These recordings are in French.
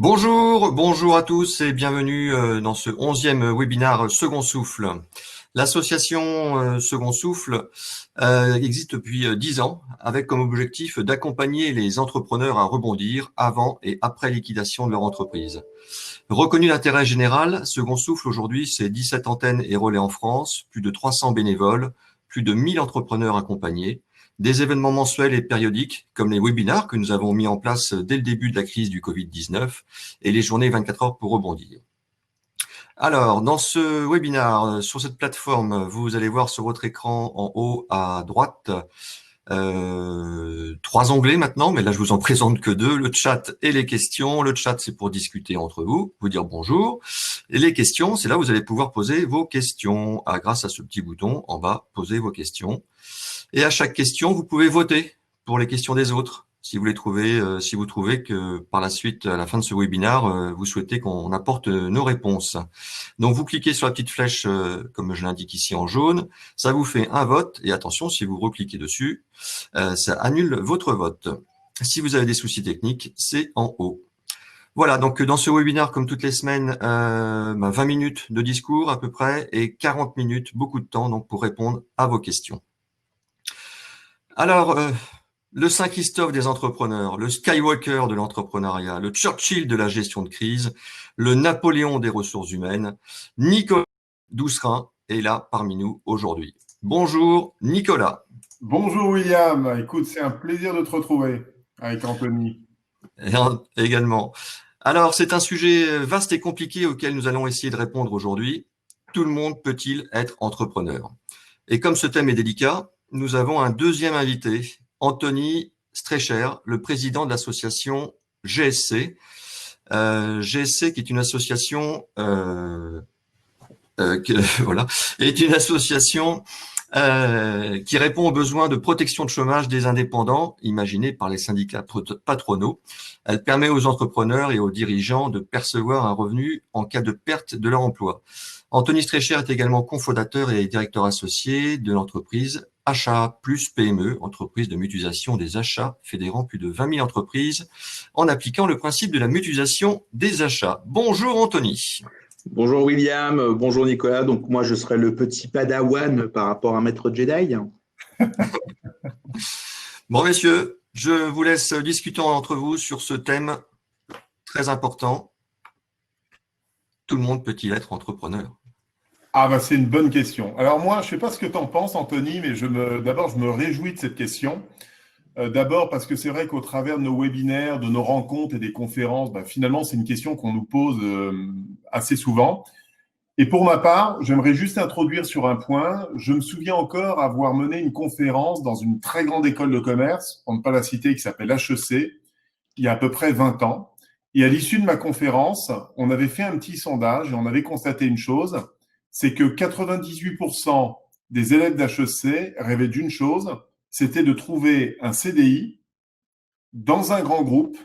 Bonjour à tous et bienvenue dans ce 11e webinaire Second Souffle. L'association Second Souffle existe depuis 10 ans avec comme objectif d'accompagner les entrepreneurs à rebondir avant et après liquidation de leur entreprise. Reconnu d'intérêt général, Second Souffle aujourd'hui, c'est 17 antennes et relais en France, plus de 300 bénévoles, plus de 1000 entrepreneurs accompagnés, des événements mensuels et périodiques comme les webinars que nous avons mis en place dès le début de la crise du Covid-19 et les journées 24 heures pour rebondir. Alors, dans ce webinaire, sur cette plateforme, vous allez voir sur votre écran en haut à droite 3 onglets maintenant, mais là je vous en présente que 2, le chat et les questions. Le chat, c'est pour discuter entre vous, vous dire bonjour. Et les questions, c'est là où vous allez pouvoir poser vos questions grâce à ce petit bouton en bas, poser vos questions. Et à chaque question, vous pouvez voter pour les questions des autres. Si vous si vous trouvez que par la suite, à la fin de ce webinaire, vous souhaitez qu'on apporte nos réponses. Donc, vous cliquez sur la petite flèche, comme je l'indique ici en jaune. Ça vous fait un vote. Et attention, si vous recliquez dessus, ça annule votre vote. Si vous avez des soucis techniques, c'est en haut. Voilà, donc dans ce webinaire, comme toutes les semaines, 20 minutes de discours à peu près et 40 minutes, beaucoup de temps donc pour répondre à vos questions. Alors, le Saint-Christophe des entrepreneurs, le Skywalker de l'entrepreneuriat, le Churchill de la gestion de crise, le Napoléon des ressources humaines, Nicolas Doucerin est là parmi nous aujourd'hui. Bonjour Nicolas. Bonjour William, écoute, c'est un plaisir de te retrouver avec Anthony. Également. Alors, c'est un sujet vaste et compliqué auquel nous allons essayer de répondre aujourd'hui. Tout le monde peut-il être entrepreneur? Et comme ce thème est délicat, nous avons un deuxième invité, Anthony Strecher, le président de l'association GSC. GSC, qui est une association, voilà, est une association qui répond aux besoins de protection de chômage des indépendants, imaginés par les syndicats patronaux. Elle permet aux entrepreneurs et aux dirigeants de percevoir un revenu en cas de perte de leur emploi. Anthony Strecher est également cofondateur et directeur associé de l'entreprise Achat Plus PME, entreprise de mutualisation des achats fédérant plus de 20 000 entreprises en appliquant le principe de la mutualisation des achats. Bonjour Anthony. Bonjour William, bonjour Nicolas. Donc moi je serai le petit padawan par rapport à Maître Jedi. Bon messieurs, je vous laisse discuter entre vous sur ce thème très important. Tout le monde peut-il être entrepreneur? Ah bah c'est une bonne question. Alors moi, je ne sais pas ce que tu en penses Anthony, mais d'abord je me réjouis de cette question. D'abord parce que c'est vrai qu'au travers de nos webinaires, de nos rencontres et des conférences, finalement c'est une question qu'on nous pose assez souvent. Et pour ma part, j'aimerais juste introduire sur un point. Je me souviens encore avoir mené une conférence dans une très grande école de commerce, pour ne pas la citer, qui s'appelle HEC, il y a à peu près 20 ans. Et à l'issue de ma conférence, on avait fait un petit sondage et on avait constaté une chose, c'est que 98% des élèves d'HEC rêvaient d'une chose, c'était de trouver un CDI dans un grand groupe,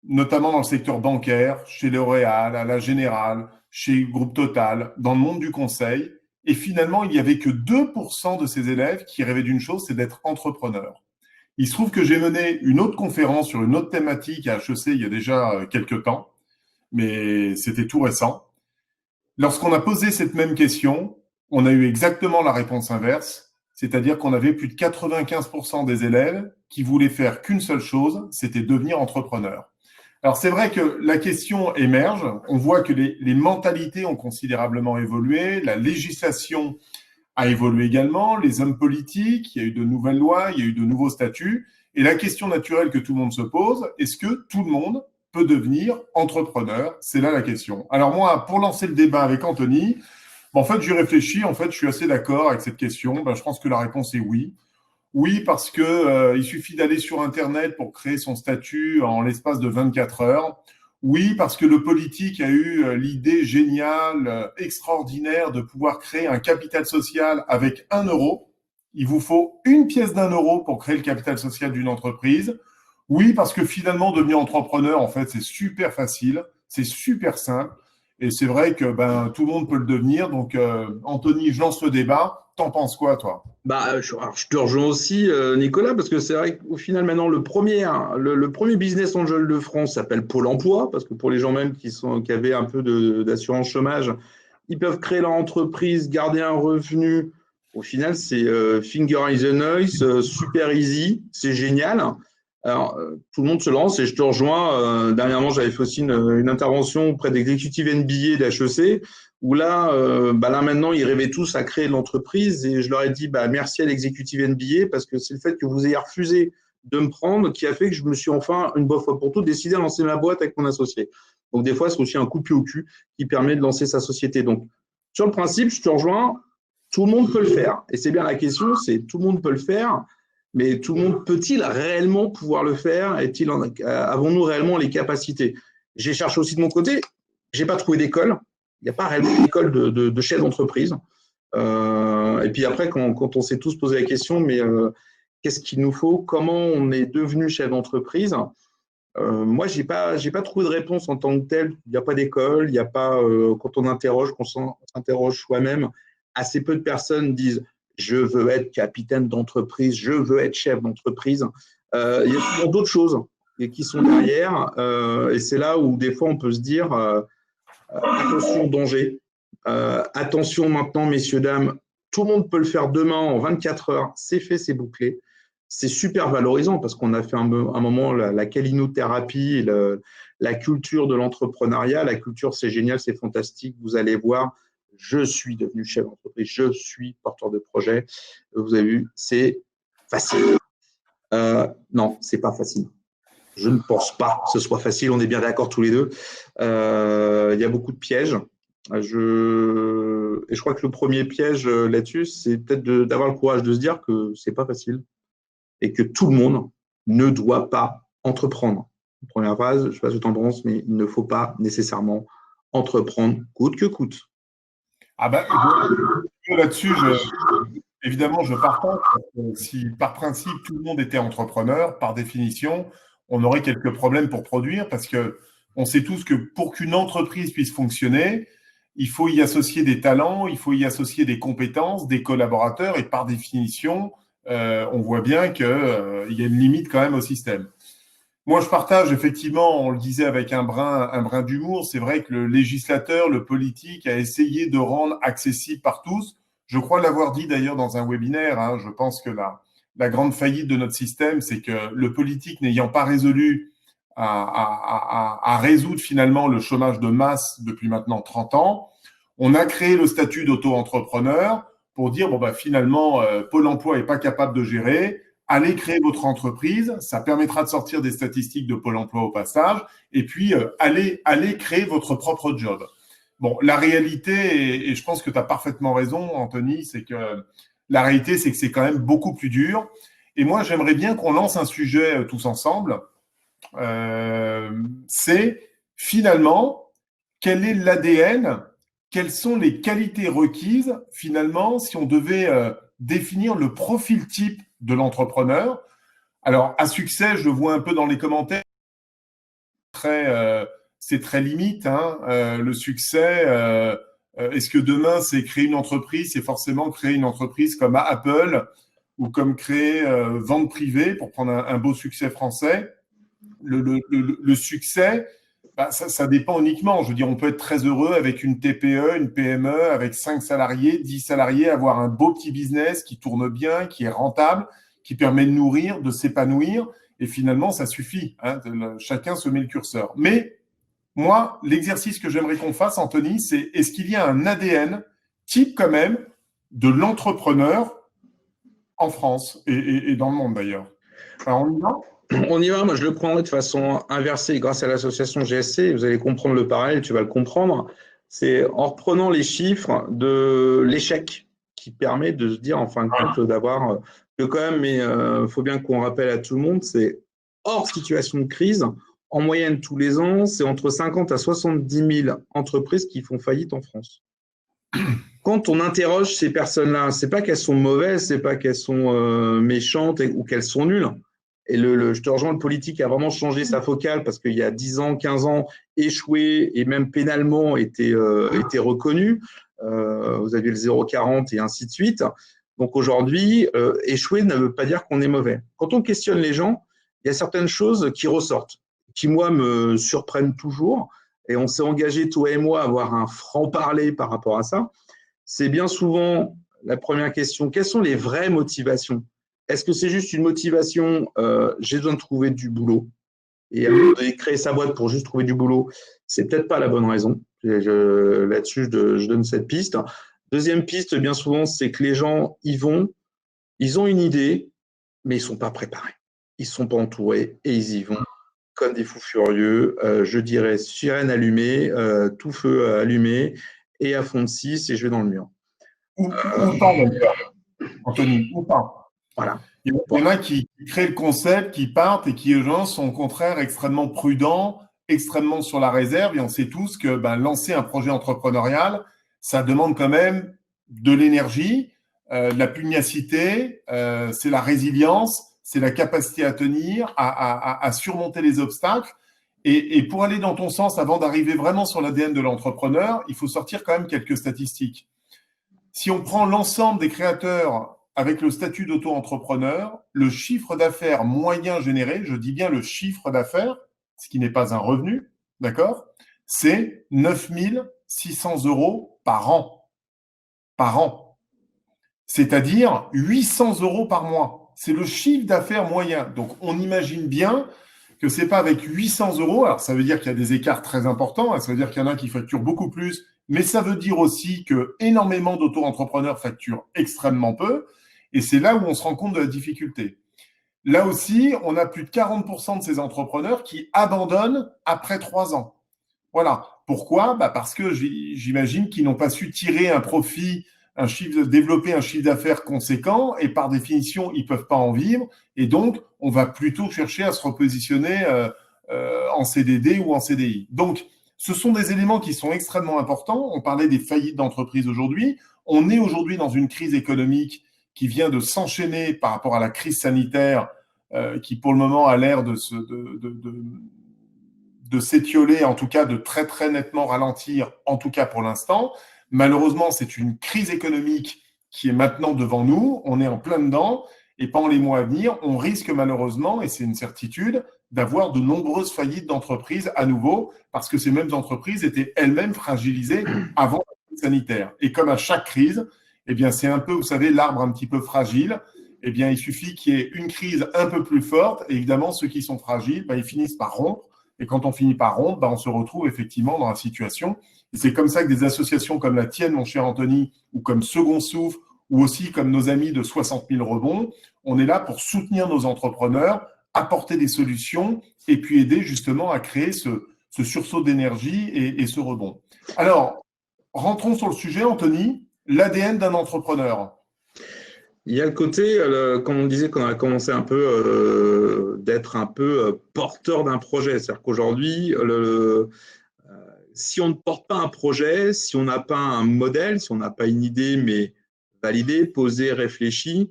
notamment dans le secteur bancaire, chez L'Oréal, à la Générale, chez Groupe Total, dans le monde du conseil. Et finalement, il n'y avait que 2% de ces élèves qui rêvaient d'une chose, c'est d'être entrepreneur. Il se trouve que j'ai mené une autre conférence sur une autre thématique à HEC il y a déjà quelques temps, mais c'était tout récent. Lorsqu'on a posé cette même question, on a eu exactement la réponse inverse, c'est-à-dire qu'on avait plus de 95% des élèves qui voulaient faire qu'une seule chose, c'était devenir entrepreneur. Alors c'est vrai que la question émerge, on voit que les mentalités ont considérablement évolué, la législation a évolué également, les hommes politiques, il y a eu de nouvelles lois, il y a eu de nouveaux statuts, et la question naturelle que tout le monde se pose, est-ce que tout le monde peut devenir entrepreneur? C'est là la question. Alors moi, pour lancer le débat avec Anthony, en fait, j'y réfléchis, en fait, je suis assez d'accord avec cette question. Je pense que la réponse est oui. Oui, parce que il suffit d'aller sur Internet pour créer son statut en l'espace de 24 heures. Oui, parce que le politique a eu l'idée géniale, extraordinaire de pouvoir créer un capital social avec 1 euro. Il vous faut une pièce d'1 euro pour créer le capital social d'une entreprise. Oui, parce que finalement, devenir entrepreneur, en fait, c'est super facile, c'est super simple. Et c'est vrai que tout le monde peut le devenir. Donc, Anthony, je lance le débat. T'en penses quoi, toi? Alors, je te rejoins aussi, Nicolas, parce que c'est vrai qu'au final, maintenant, le premier business angel de France s'appelle Pôle emploi, parce que pour les gens même qui avaient un peu d'assurance chômage, ils peuvent créer leur entreprise, garder un revenu. Au final, c'est finger in the noise, super easy, c'est génial. Alors, tout le monde se lance et je te rejoins. Dernièrement, j'avais fait aussi une intervention auprès d'exécutifs MBA d'HEC où là, là maintenant, ils rêvaient tous à créer l'entreprise et je leur ai dit merci à l'exécutif MBA parce que c'est le fait que vous ayez refusé de me prendre qui a fait que je me suis enfin, une bonne fois pour toutes, décidé à lancer ma boîte avec mon associé. Donc, des fois, c'est aussi un coup de pied au cul qui permet de lancer sa société. Donc, sur le principe, je te rejoins, tout le monde peut le faire. Et c'est bien la question, c'est tout le monde peut le faire, mais tout le monde peut-il réellement pouvoir le faire? Avons-nous réellement les capacités? J'ai cherché aussi de mon côté, je n'ai pas trouvé d'école. Il n'y a pas réellement d'école de chef d'entreprise. Et puis après, quand on s'est tous posé la question, mais qu'est-ce qu'il nous faut? Comment on est devenu chef d'entreprise? Moi, j'ai pas trouvé de réponse en tant que telle. Il n'y a pas d'école, il n'y a pas. Quand on s'interroge soi-même, assez peu de personnes disent je veux être capitaine d'entreprise, je veux être chef d'entreprise. Il y a souvent d'autres choses qui sont derrière, et c'est là où des fois on peut se dire attention danger, attention maintenant messieurs dames, tout le monde peut le faire demain en 24 heures, c'est fait, c'est bouclé. C'est super valorisant parce qu'on a fait un moment la calinothérapie, la culture de l'entrepreneuriat. La culture, c'est génial, c'est fantastique. Vous allez voir, je suis devenu chef d'entreprise, je suis porteur de projet. Vous avez vu, c'est facile. Non, c'est pas facile. Je ne pense pas que ce soit facile, on est bien d'accord tous les deux. Il y a beaucoup de pièges. Et je crois que le premier piège là-dessus, c'est peut-être d'avoir le courage de se dire que c'est pas facile et que tout le monde ne doit pas entreprendre. Première phrase, je ne sais pas ce que tu en penses, mais il ne faut pas nécessairement entreprendre coûte que coûte. Là-dessus, évidemment, je partage. Si par principe tout le monde était entrepreneur, par définition, on aurait quelques problèmes pour produire parce que on sait tous que pour qu'une entreprise puisse fonctionner, il faut y associer des talents, il faut y associer des compétences, des collaborateurs et par définition, on voit bien qu'il y a une limite quand même au système. Moi, je partage effectivement, on le disait avec un brin d'humour, c'est vrai que le législateur, le politique a essayé de rendre accessible par tous. Je crois l'avoir dit d'ailleurs dans un webinaire, je pense que la grande faillite de notre système, c'est que le politique n'ayant pas résolu à résoudre finalement le chômage de masse depuis maintenant 30 ans, on a créé le statut d'auto-entrepreneur pour dire, finalement, Pôle emploi n'est pas capable de gérer, allez créer votre entreprise, ça permettra de sortir des statistiques de Pôle emploi au passage, et puis allez créer votre propre job. Bon, la réalité, et je pense que tu as parfaitement raison, Anthony, c'est que la réalité, c'est que c'est quand même beaucoup plus dur. Et moi, j'aimerais bien qu'on lance un sujet tous ensemble. C'est finalement, quel est l'ADN, quelles sont les qualités requises, finalement, si on devait définir le profil type de l'entrepreneur. Alors, à succès, je le vois un peu dans les commentaires, c'est très limite. Le succès, est-ce que demain, c'est créer une entreprise, c'est forcément créer une entreprise comme Apple ou comme créer vente privée pour prendre un beau succès français. Le succès, ça dépend uniquement. Je veux dire, on peut être très heureux avec une TPE, une PME, avec 5 salariés, 10 salariés, avoir un beau petit business qui tourne bien, qui est rentable, qui permet de nourrir, de s'épanouir. Et finalement, ça suffit. Chacun se met le curseur. Mais moi, l'exercice que j'aimerais qu'on fasse, Anthony, c'est est-ce qu'il y a un ADN type quand même de l'entrepreneur en France et dans le monde d'ailleurs? Alors, on y va ? On y va, moi je le prendrai de façon inversée grâce à l'association GSC, vous allez comprendre le parallèle, tu vas le comprendre, c'est en reprenant les chiffres de l'échec qui permet de se dire en fin de compte d'avoir que quand même, mais faut bien qu'on rappelle à tout le monde, c'est hors situation de crise, en moyenne tous les ans, c'est entre 50 à 70 000 entreprises qui font faillite en France. Quand on interroge ces personnes-là, c'est pas qu'elles sont mauvaises, c'est pas qu'elles sont méchantes ou qu'elles sont nulles. Et je te rejoins, le politique a vraiment changé sa focale parce qu'il y a 10 ans, 15 ans, échouer et même pénalement était reconnu. Vous aviez le 0,40 et ainsi de suite. Donc aujourd'hui, échouer ne veut pas dire qu'on est mauvais. Quand on questionne les gens, il y a certaines choses qui ressortent, qui moi me surprennent toujours. Et on s'est engagé, toi et moi, à avoir un franc-parler par rapport à ça. C'est bien souvent la première question. Quelles sont les vraies motivations? Est-ce que c'est juste une motivation, j'ai besoin de trouver du boulot et à un moment donné, créer sa boîte pour juste trouver du boulot, c'est peut-être pas la bonne raison. Là-dessus, je donne cette piste. Deuxième piste, bien souvent, c'est que les gens y vont, ils ont une idée, mais ils sont pas préparés. Ils sont pas entourés et ils y vont comme des fous furieux. Je dirais sirène allumée, tout feu allumé et à fond de 6 et je vais dans le mur. Ou pas, d'ailleurs, Anthony, ou pas. Voilà. Il y en a qui créent le concept, qui partent et qui, eux, sont au contraire extrêmement prudents, extrêmement sur la réserve. Et on sait tous que lancer un projet entrepreneurial, ça demande quand même de l'énergie, de la pugnacité, c'est la résilience, c'est la capacité à tenir, à surmonter les obstacles. Et pour aller dans ton sens, avant d'arriver vraiment sur l'ADN de l'entrepreneur, il faut sortir quand même quelques statistiques. Si on prend l'ensemble des créateurs avec le statut d'auto-entrepreneur, le chiffre d'affaires moyen généré, je dis bien le chiffre d'affaires, ce qui n'est pas un revenu, d'accord, c'est 9 600 € par an. Par an. C'est-à-dire 800 € par mois. C'est le chiffre d'affaires moyen. Donc, on imagine bien que c'est pas avec 800 €. Alors, ça veut dire qu'il y a des écarts très importants. Ça veut dire qu'il y en a qui facturent beaucoup plus. Mais ça veut dire aussi que énormément d'auto-entrepreneurs facturent extrêmement peu. Et c'est là où on se rend compte de la difficulté. Là aussi, on a plus de 40% de ces entrepreneurs qui abandonnent après 3 ans. Voilà. Pourquoi? Parce que j'imagine qu'ils n'ont pas su tirer un profit, développer un chiffre d'affaires conséquent et par définition, ils ne peuvent pas en vivre. Et donc, on va plutôt chercher à se repositionner en CDD ou en CDI. Donc, ce sont des éléments qui sont extrêmement importants. On parlait des faillites d'entreprises aujourd'hui. On est aujourd'hui dans une crise économique qui vient de s'enchaîner par rapport à la crise sanitaire qui, pour le moment, a l'air de s'étioler, en tout cas de très, très nettement ralentir, en tout cas pour l'instant. Malheureusement, c'est une crise économique qui est maintenant devant nous. On est en plein dedans. Et pendant les mois à venir, on risque malheureusement, et c'est une certitude, d'avoir de nombreuses faillites d'entreprises à nouveau, parce que ces mêmes entreprises étaient elles-mêmes fragilisées avant la crise sanitaire. Et comme à chaque crise, eh bien, c'est un peu, vous savez, l'arbre un petit peu fragile. Eh bien, il suffit qu'il y ait une crise un peu plus forte. Et évidemment, ceux qui sont fragiles, ils finissent par rompre. Et quand on finit par rompre, on se retrouve effectivement dans la situation. Et c'est comme ça que des associations comme la tienne, mon cher Anthony, ou comme Second Souffle, ou aussi comme nos amis de 60 000 rebonds, on est là pour soutenir nos entrepreneurs, apporter des solutions et puis aider justement à créer ce sursaut d'énergie et ce rebond. Alors, rentrons sur le sujet, Anthony, l'ADN d'un entrepreneur. Il y a le côté, comme on disait, qu'on a commencé un peu d'être un peu porteur d'un projet. C'est-à-dire qu'aujourd'hui, si on ne porte pas un projet, si on n'a pas un modèle, si on n'a pas une idée, mais validée, posée, réfléchie,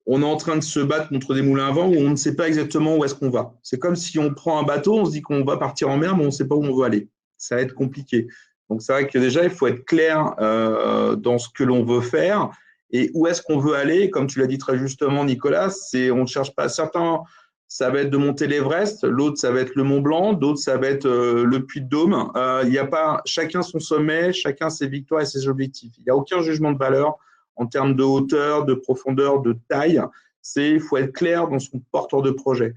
on est en train de se battre contre des moulins à vent où on ne sait pas exactement où est-ce qu'on va. C'est comme si on prend un bateau, on se dit qu'on va partir en mer, mais on ne sait pas où on veut aller. Ça va être compliqué. Donc, c'est vrai que déjà, il faut être clair dans ce que l'on veut faire et où est-ce qu'on veut aller. Comme tu l'as dit très justement, Nicolas, on ne cherche pas. Certains, ça va être de monter l'Everest, l'autre, ça va être le Mont Blanc, d'autres, ça va être le Puy-de-Dôme. Il n'y a pas chacun son sommet, chacun ses victoires et ses objectifs. Il n'y a aucun jugement de valeur en termes de hauteur, de profondeur, de taille. Il faut être clair dans son porteur de projet.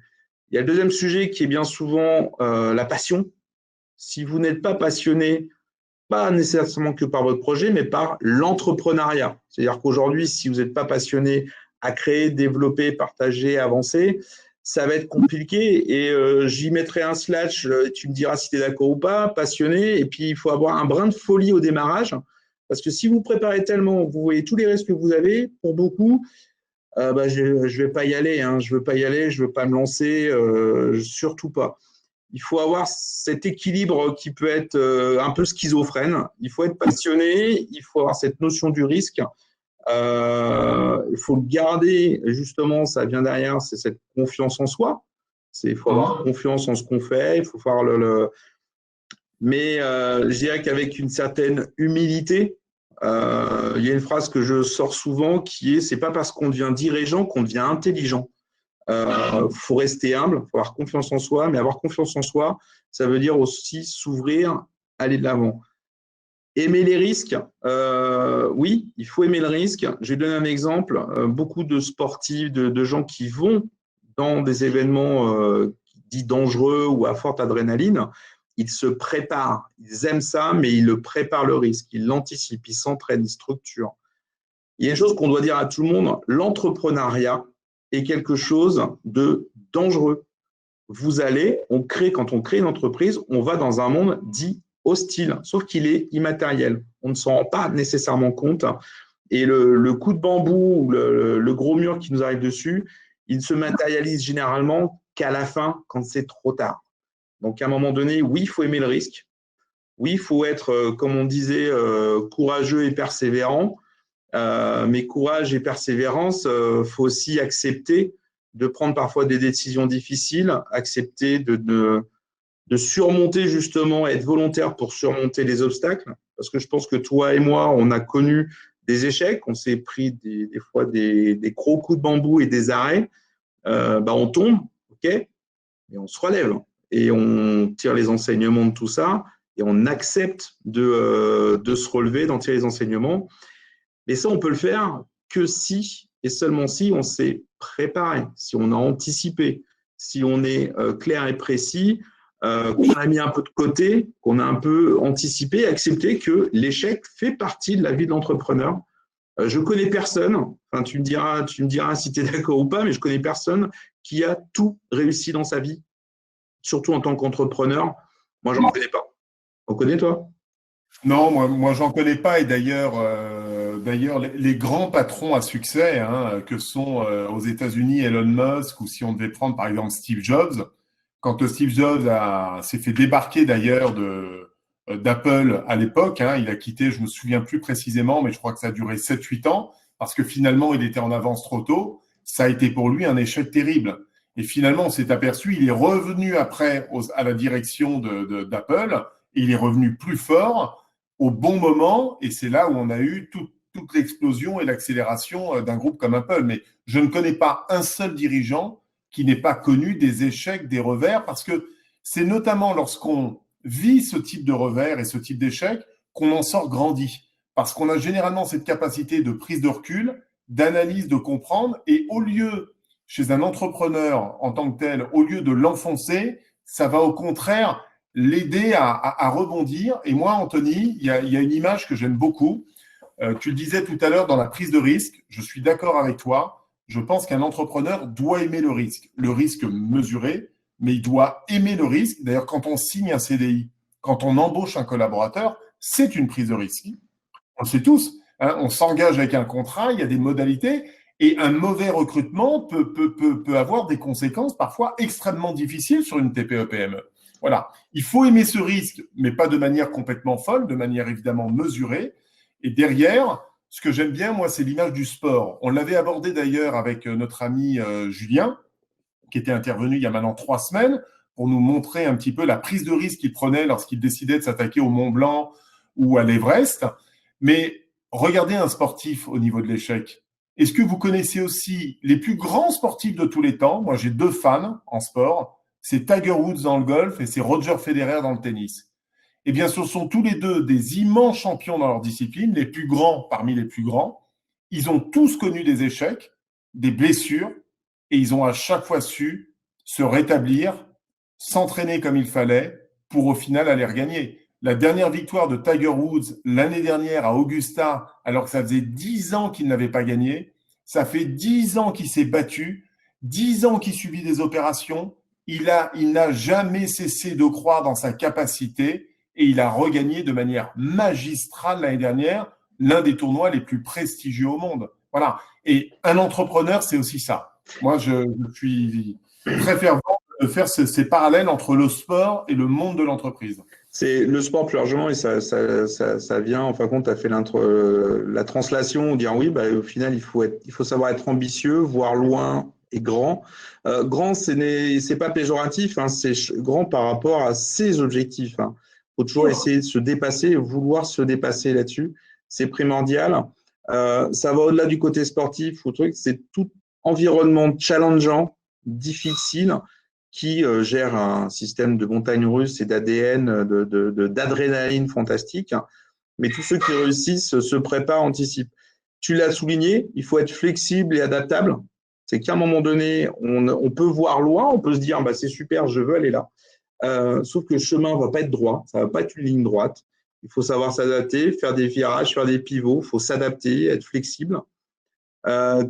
Il y a le deuxième sujet qui est bien souvent la passion. Si vous n'êtes pas passionné, pas nécessairement que par votre projet, mais par l'entrepreneuriat. C'est-à-dire qu'aujourd'hui, si vous n'êtes pas passionné à créer, développer, partager, avancer, ça va être compliqué. Et j'y mettrai un slash, tu me diras si tu es d'accord ou pas, passionné. Et puis, il faut avoir un brin de folie au démarrage. Parce que si vous préparez tellement, vous voyez tous les risques que vous avez, pour beaucoup, je ne vais pas y aller, je ne veux pas y aller, je ne veux pas me lancer, surtout pas. Il faut avoir cet équilibre qui peut être un peu schizophrène. Il faut être passionné, il faut avoir cette notion du risque. Il faut le garder, justement, ça vient derrière, c'est cette confiance en soi. Il faut avoir confiance en ce qu'on fait, il faut faire Mais je dirais qu'avec une certaine humilité, il y a une phrase que je sors souvent qui est « c'est pas parce qu'on devient dirigeant qu'on devient intelligent ». Faut rester humble, faut avoir confiance en soi, mais avoir confiance en soi, ça veut dire aussi s'ouvrir, aller de l'avant. Aimer les risques, oui, il faut aimer le risque. Je vais donner un exemple. Beaucoup de sportifs, de gens qui vont dans des événements dits dangereux ou à forte adrénaline, ils se préparent. Ils aiment ça, mais ils le préparent le risque. Ils l'anticipent, ils s'entraînent, ils structurent. Il y a une chose qu'on doit dire à tout le monde, l'entrepreneuriat est quelque chose de dangereux. Quand on crée une entreprise, on va dans un monde dit hostile, sauf qu'il est immatériel. On ne s'en rend pas nécessairement compte. Et le coup de bambou, le gros mur qui nous arrive dessus, il ne se matérialise généralement qu'à la fin, quand c'est trop tard. Donc, à un moment donné, oui, il faut aimer le risque. Oui, il faut être, comme on disait, courageux et persévérant. Mais courage et persévérance, faut aussi accepter de prendre parfois des décisions difficiles, accepter de surmonter justement, être volontaire pour surmonter les obstacles. Parce que je pense que toi et moi, on a connu des échecs, on s'est pris des fois des gros coups de bambou et des arrêts. On tombe, ok, et on se relève et on tire les enseignements de tout ça et on accepte de se relever, d'en tirer les enseignements. Mais ça, on peut le faire que si et seulement si on s'est préparé, si on a anticipé, si on est clair et précis, qu'on a mis un peu de côté, qu'on a un peu anticipé, accepté que l'échec fait partie de la vie de l'entrepreneur. Je connais personne, enfin tu me diras si tu es d'accord ou pas, mais je connais personne qui a tout réussi dans sa vie, surtout en tant qu'entrepreneur. Moi, j'en connais pas. On connaît, toi? Non, moi j'en connais pas. Et d'ailleurs, les grands patrons à succès, que sont aux États-Unis Elon Musk, ou si on devait prendre par exemple Steve Jobs, quand Steve Jobs s'est fait débarquer d'ailleurs d'Apple à l'époque, il a quitté, je me souviens plus précisément, mais je crois que ça a duré 7-8 ans, parce que finalement il était en avance trop tôt. Ça a été pour lui un échec terrible. Et finalement, on s'est aperçu, il est revenu après à la direction d'Apple, et il est revenu plus fort au bon moment, et c'est là où on a eu toute l'explosion et l'accélération d'un groupe comme Apple. Mais je ne connais pas un seul dirigeant qui n'ait pas connu des échecs, des revers, parce que c'est notamment lorsqu'on vit ce type de revers et ce type d'échec qu'on en sort grandi, parce qu'on a généralement cette capacité de prise de recul, d'analyse, de comprendre, et au lieu, chez un entrepreneur en tant que tel, au lieu de l'enfoncer, ça va au contraire l'aider à rebondir. Et moi, Anthony, il y a une image que j'aime beaucoup. Tu le disais tout à l'heure dans la prise de risque, je suis d'accord avec toi. Je pense qu'un entrepreneur doit aimer le risque mesuré, mais il doit aimer le risque. D'ailleurs, quand on signe un CDI, quand on embauche un collaborateur, c'est une prise de risque. On le sait tous, on s'engage avec un contrat, il y a des modalités, et un mauvais recrutement peut avoir des conséquences parfois extrêmement difficiles sur une TPE-PME. Voilà, il faut aimer ce risque, mais pas de manière complètement folle, de manière évidemment mesurée. Et derrière, ce que j'aime bien, moi, c'est l'image du sport. On l'avait abordé d'ailleurs avec notre ami Julien, qui était intervenu il y a maintenant 3 semaines, pour nous montrer un petit peu la prise de risque qu'il prenait lorsqu'il décidait de s'attaquer au Mont Blanc ou à l'Everest. Mais regardez un sportif au niveau de l'échec. Est-ce que vous connaissez aussi les plus grands sportifs de tous les temps? Moi, j'ai 2 fans en sport. C'est Tiger Woods dans le golf et c'est Roger Federer dans le tennis. Eh bien, ce sont tous les deux des immenses champions dans leur discipline, les plus grands parmi les plus grands. Ils ont tous connu des échecs, des blessures, et ils ont à chaque fois su se rétablir, s'entraîner comme il fallait pour au final aller regagner. La dernière victoire de Tiger Woods l'année dernière à Augusta, alors que ça faisait 10 ans qu'il n'avait pas gagné, ça fait 10 ans qu'il s'est battu, 10 ans qu'il subit des opérations, il n'a jamais cessé de croire dans sa capacité et il a regagné de manière magistrale l'année dernière l'un des tournois les plus prestigieux au monde. Voilà. Et un entrepreneur, c'est aussi ça. Moi, je suis très fervent de faire ces parallèles entre le sport et le monde de l'entreprise. C'est le sport plus largement et ça vient, en fin de compte, tu as fait la translation, dire oui, bah, au final, il faut savoir être ambitieux, voir loin et grand. Grand, c'est pas péjoratif, hein, c'est grand par rapport à ses objectifs. Il faut toujours essayer de se dépasser, vouloir se dépasser là-dessus. C'est primordial. Ça va au-delà du côté sportif, c'est tout environnement challengeant, difficile, qui gère un système de montagne russe et d'ADN, d'adrénaline fantastique. Mais tous ceux qui réussissent se préparent, anticipent. Tu l'as souligné, il faut être flexible et adaptable. C'est qu'à un moment donné, on peut voir loin, on peut se dire bah, c'est super, je veux aller là. Sauf que le chemin ne va pas être droit, ça ne va pas être une ligne droite. Il faut savoir s'adapter, faire des virages, faire des pivots, il faut s'adapter, être flexible.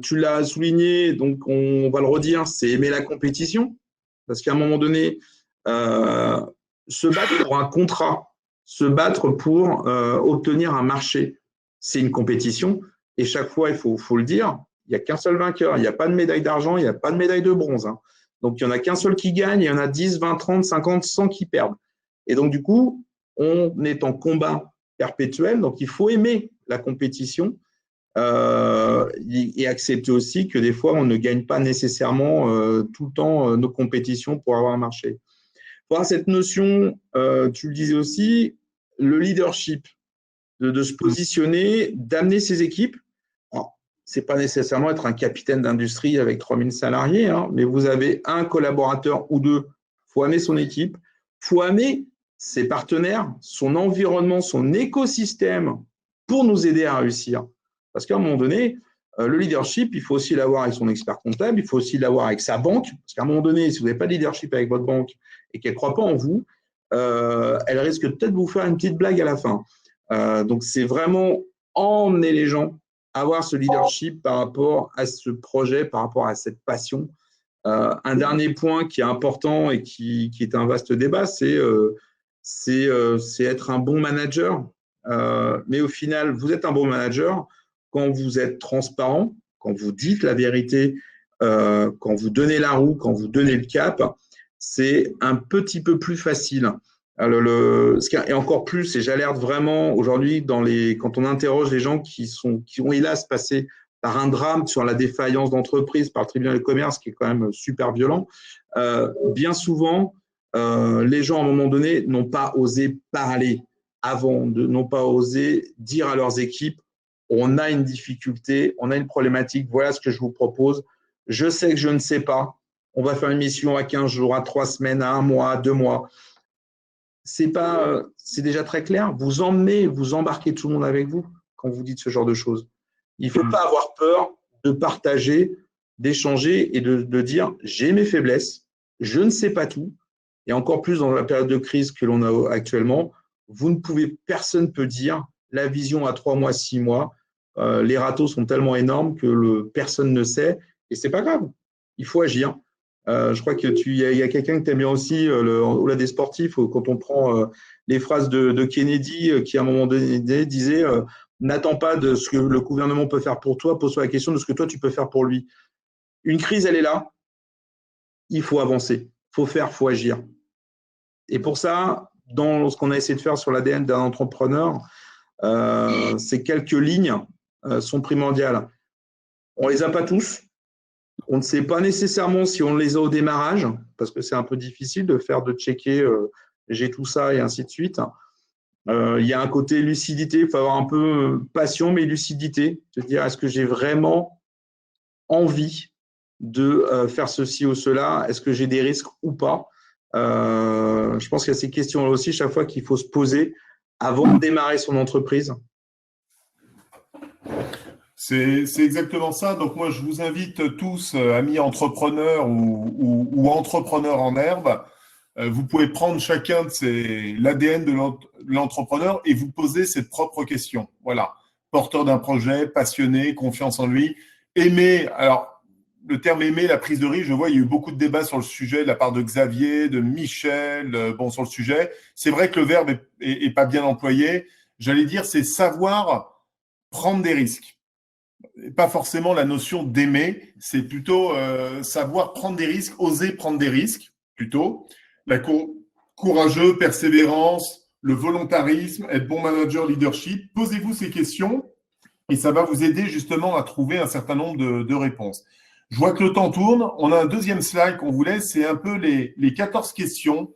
Tu l'as souligné, donc on va le redire, c'est aimer la compétition. Parce qu'à un moment donné, se battre pour un contrat, se battre pour obtenir un marché, c'est une compétition. Et chaque fois, il faut le dire, il n'y a qu'un seul vainqueur. Il n'y a pas de médaille d'argent, il n'y a pas de médaille de bronze. Hein. Donc, il n'y en a qu'un seul qui gagne, il y en a 10, 20, 30, 50, 100 qui perdent. Et donc, du coup, on est en combat perpétuel. Donc, il faut aimer la compétition. Et accepter aussi que des fois, on ne gagne pas nécessairement tout le temps nos compétitions pour avoir un marché. Il faut avoir cette notion, tu le disais aussi, le leadership, de se positionner, d'amener ses équipes. Ce n'est pas nécessairement être un capitaine d'industrie avec 3000 salariés, hein, mais vous avez un collaborateur ou deux. Il faut aimer son équipe, il faut aimer ses partenaires, son environnement, son écosystème pour nous aider à réussir. Parce qu'à un moment donné, le leadership, il faut aussi l'avoir avec son expert comptable, il faut aussi l'avoir avec sa banque. Parce qu'à un moment donné, si vous n'avez pas de leadership avec votre banque et qu'elle ne croit pas en vous, elle risque peut-être de vous faire une petite blague à la fin. Donc, c'est vraiment emmener les gens, avoir ce leadership par rapport à ce projet, par rapport à cette passion. Un dernier point qui est important et qui est un vaste débat, c'est être un bon manager. Mais au final, vous êtes un bon manager quand vous êtes transparent, quand vous dites la vérité, quand vous donnez la roue, quand vous donnez le cap, c'est un petit peu plus facile. Alors, et encore plus, et j'alerte vraiment aujourd'hui quand on interroge les gens qui ont hélas passé par un drame sur la défaillance d'entreprise par le tribunal de commerce, qui est quand même super violent, bien souvent, les gens à un moment donné n'ont pas osé parler n'ont pas osé dire à leurs équipes on a une difficulté, on a une problématique, voilà ce que je vous propose. Je sais que je ne sais pas. On va faire une mission à 15 jours, à 3 semaines, à 1 mois, à 2 mois. C'est déjà très clair. Vous emmenez, vous embarquez tout le monde avec vous quand vous dites ce genre de choses. Il ne faut pas avoir peur de partager, d'échanger et de dire j'ai mes faiblesses, je ne sais pas tout. Et encore plus dans la période de crise que l'on a actuellement, personne ne peut dire la vision à 3 mois, 6 mois. Les râteaux sont tellement énormes que personne ne sait. Et ce n'est pas grave. Il faut agir. Je crois qu'il y a quelqu'un que tu aimes bien aussi, au-delà des sportifs, quand on prend les phrases de Kennedy, qui à un moment donné disait n'attends pas de ce que le gouvernement peut faire pour toi, pose-toi la question de ce que toi tu peux faire pour lui. Une crise, elle est là. Il faut avancer. Il faut faire, il faut agir. Et pour ça, dans ce qu'on a essayé de faire sur l'ADN d'un entrepreneur, ces quelques lignes sont primordiales. On ne les a pas tous. On ne sait pas nécessairement si on les a au démarrage, parce que c'est un peu difficile de checker j'ai tout ça et ainsi de suite. Il y a un côté lucidité, il faut avoir un peu passion, mais lucidité. Se dire, est-ce que j'ai vraiment envie de faire ceci ou cela? Est-ce que j'ai des risques ou pas? Je pense qu'il y a ces questions-là aussi, chaque fois qu'il faut se poser avant de démarrer son entreprise. C'est exactement ça. Donc moi, je vous invite tous, amis entrepreneurs ou entrepreneurs en herbe, vous pouvez prendre chacun de l'ADN de l'entrepreneur et vous poser cette propre question. Voilà. Porteur d'un projet, passionné, confiance en lui, aimer. Alors, le terme aimer, la prise de risque, je vois, il y a eu beaucoup de débats sur le sujet de la part de Xavier, de Michel, sur le sujet. C'est vrai que le verbe est pas bien employé. J'allais dire, c'est savoir prendre des risques. Pas forcément la notion d'aimer, c'est plutôt savoir prendre des risques, oser prendre des risques. plutôt. Courageux, persévérance, le volontarisme, être bon manager, leadership. Posez-vous ces questions et ça va vous aider justement à trouver un certain nombre de réponses. Je vois que le temps tourne. On a un deuxième slide qu'on vous laisse. C'est un peu les 14 questions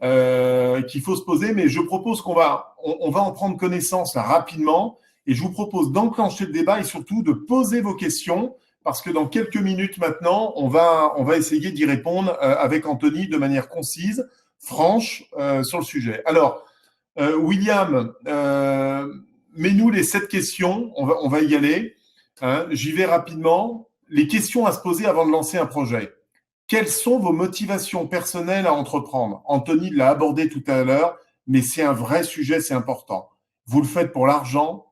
qu'il faut se poser. Mais je propose on va en prendre connaissance là, rapidement. Et je vous propose d'enclencher le débat et surtout de poser vos questions parce que dans quelques minutes maintenant, on va essayer d'y répondre avec Anthony de manière concise, franche sur le sujet. Alors, William, mets-nous les 7 questions. On va y aller. Hein, j'y vais rapidement. Les questions à se poser avant de lancer un projet. Quelles sont vos motivations personnelles à entreprendre? Anthony l'a abordé tout à l'heure, mais c'est un vrai sujet, c'est important. Vous le faites pour l'argent,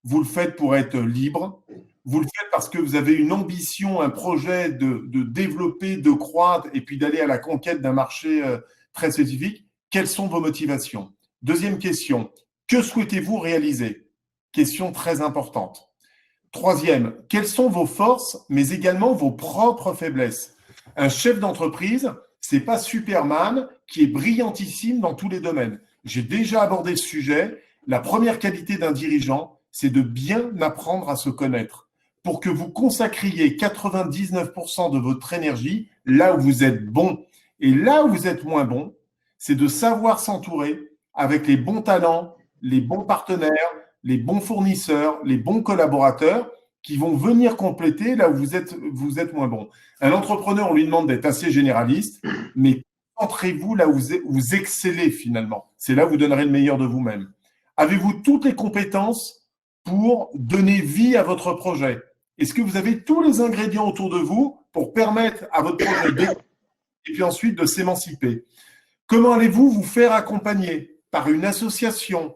vous le faites pour être libre, vous le faites parce que vous avez une ambition, un projet de développer, de croître et puis d'aller à la conquête d'un marché très spécifique. Quelles sont vos motivations? Deuxième question, que souhaitez-vous réaliser? Question très importante. Troisième, quelles sont vos forces, mais également vos propres faiblesses? Un chef d'entreprise, c'est pas Superman qui est brillantissime dans tous les domaines. J'ai déjà abordé ce sujet. La première qualité d'un dirigeant, c'est de bien apprendre à se connaître pour que vous consacriez 99% de votre énergie là où vous êtes bon. Et là où vous êtes moins bon, c'est de savoir s'entourer avec les bons talents, les bons partenaires, les bons fournisseurs, les bons collaborateurs qui vont venir compléter là où vous êtes moins bon. Un entrepreneur, on lui demande d'être assez généraliste, mais concentrez-vous là où vous excellez finalement. C'est là où vous donnerez le meilleur de vous-même. Avez-vous toutes les compétences pour donner vie à votre projet? Est-ce que vous avez tous les ingrédients autour de vous pour permettre à votre projet d'évoluer et puis ensuite de s'émanciper? Comment allez-vous vous faire accompagner? Par une association,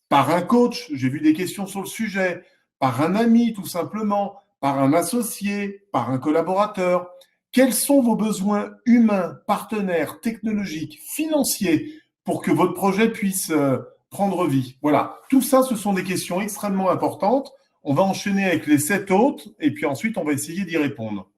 par un coach, j'ai vu des questions sur le sujet, par un ami tout simplement, par un associé, par un collaborateur. Quels sont vos besoins humains, partenaires, technologiques, financiers pour que votre projet puisse prendre vie? Voilà, tout ça, ce sont des questions extrêmement importantes. On va enchaîner avec les 7 autres et puis ensuite, on va essayer d'y répondre.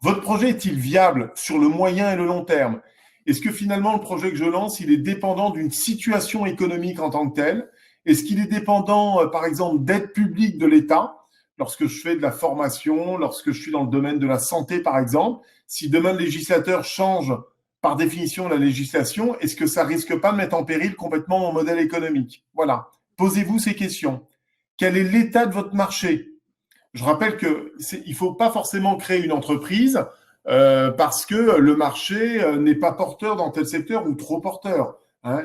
Votre projet est-il viable sur le moyen et le long terme? Est-ce que finalement, le projet que je lance, il est dépendant d'une situation économique en tant que telle? Est-ce qu'il est dépendant, par exemple, d'aide publique de l'État? Lorsque je fais de la formation, lorsque je suis dans le domaine de la santé, par exemple, si demain le législateur change par définition la législation, est-ce que ça risque pas de mettre en péril complètement mon modèle économique? Voilà. Posez-vous ces questions. Quel est l'état de votre marché? Je rappelle qu'il ne faut pas forcément créer une entreprise parce que le marché n'est pas porteur dans tel secteur ou trop porteur. Hein,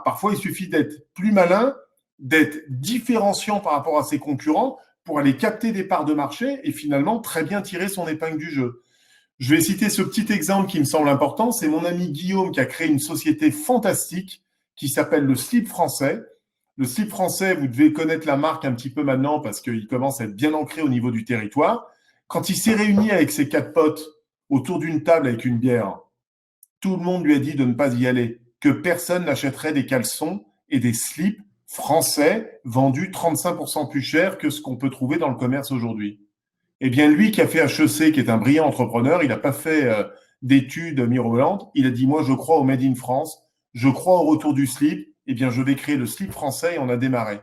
parfois il suffit d'être plus malin, d'être différenciant par rapport à ses concurrents pour aller capter des parts de marché et finalement très bien tirer son épingle du jeu. Je vais citer ce petit exemple qui me semble important. C'est mon ami Guillaume qui a créé une société fantastique qui s'appelle le Slip Français. Le Slip Français, vous devez connaître la marque un petit peu maintenant parce qu'il commence à être bien ancré au niveau du territoire. Quand il s'est réuni avec ses 4 potes autour d'une table avec une bière, tout le monde lui a dit de ne pas y aller, que personne n'achèterait des caleçons et des slips français vendus 35% plus cher que ce qu'on peut trouver dans le commerce aujourd'hui. Eh bien, lui qui a fait HEC, qui est un brillant entrepreneur, il n'a pas fait d'études mirobolantes. Il a dit, moi, je crois au Made in France, je crois au retour du slip, eh bien, je vais créer le Slip Français et on a démarré.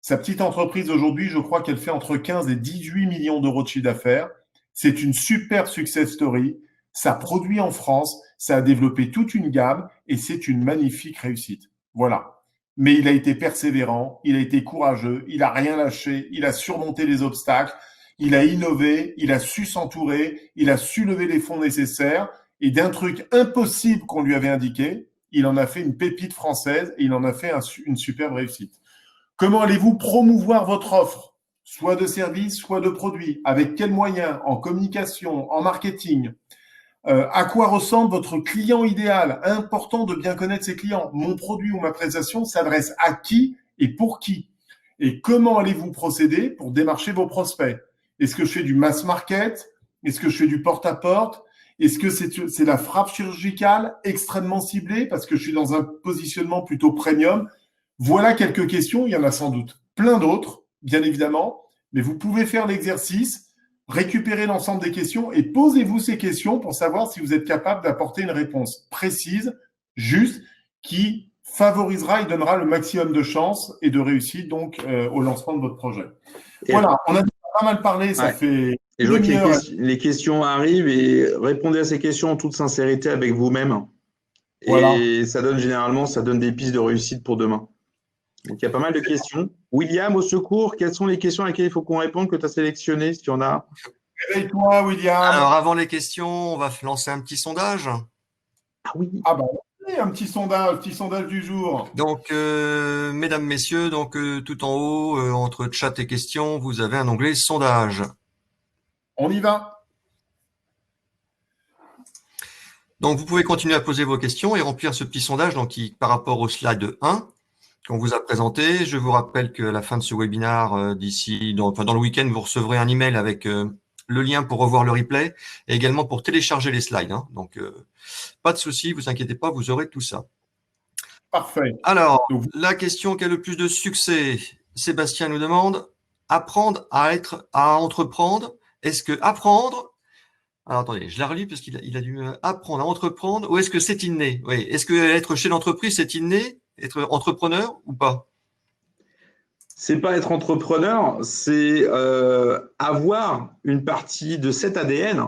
Sa petite entreprise aujourd'hui, je crois qu'elle fait entre 15 et 18 millions d'euros de chiffre d'affaires. C'est une superbe success story. Ça produit en France, ça a développé toute une gamme et c'est une magnifique réussite. Voilà. Mais il a été persévérant, il a été courageux, il n'a rien lâché, il a surmonté les obstacles, il a innové, il a su s'entourer, il a su lever les fonds nécessaires et d'un truc impossible qu'on lui avait indiqué, il en a fait une pépite française et il en a fait une superbe réussite. Comment allez-vous promouvoir votre offre, soit de service, soit de produit? Avec quels moyens? En communication, en marketing? À quoi ressemble votre client idéal? Important de bien connaître ses clients. Mon produit ou ma prestation s'adresse à qui et pour qui? Et comment allez-vous procéder pour démarcher vos prospects? Est-ce que je fais du mass market? Est-ce que je fais du porte-à-porte? Est-ce que c'est la frappe chirurgicale extrêmement ciblée parce que je suis dans un positionnement plutôt premium? Voilà quelques questions. Il y en a sans doute plein d'autres, bien évidemment, mais vous pouvez faire l'exercice récupérez l'ensemble des questions et posez-vous ces questions pour savoir si vous êtes capable d'apporter une réponse précise, juste, qui favorisera et donnera le maximum de chances et de réussite donc au lancement de votre projet. Voilà, on a pas mal parlé, ça fait et je vois une que demi-heure. les questions arrivent et répondez à ces questions en toute sincérité avec vous-même. Voilà. Et ça donne des pistes de réussite pour demain. Donc, il y a pas mal de questions. William, au secours, quelles sont les questions à lesquelles il faut qu'on réponde que tu as sélectionnées, s'il y en a? Réveille-toi, William. Alors, avant les questions, on va lancer un petit sondage. Ah oui. Ah bah, un petit sondage du jour. Donc, mesdames, messieurs, donc tout en haut, entre chat et questions, vous avez un onglet sondage. On y va. Donc, vous pouvez continuer à poser vos questions et remplir ce petit sondage donc, qui, par rapport au slide 1 qu'on vous a présenté. Je vous rappelle qu'à la fin de ce webinaire, dans le week-end, vous recevrez un email avec le lien pour revoir le replay et également pour télécharger les slides. Hein. Donc, pas de souci, vous inquiétez pas, vous aurez tout ça. Parfait. Alors, la question qui a le plus de succès, Sébastien nous demande, apprendre à entreprendre. Est-ce que apprendre, alors attendez, je la relis parce qu'il a dû apprendre à entreprendre, ou est-ce que c'est inné? Oui. Est-ce que être chef d'entreprise, c'est inné? Être entrepreneur ou pas? C'est pas être entrepreneur, c'est avoir une partie de cet ADN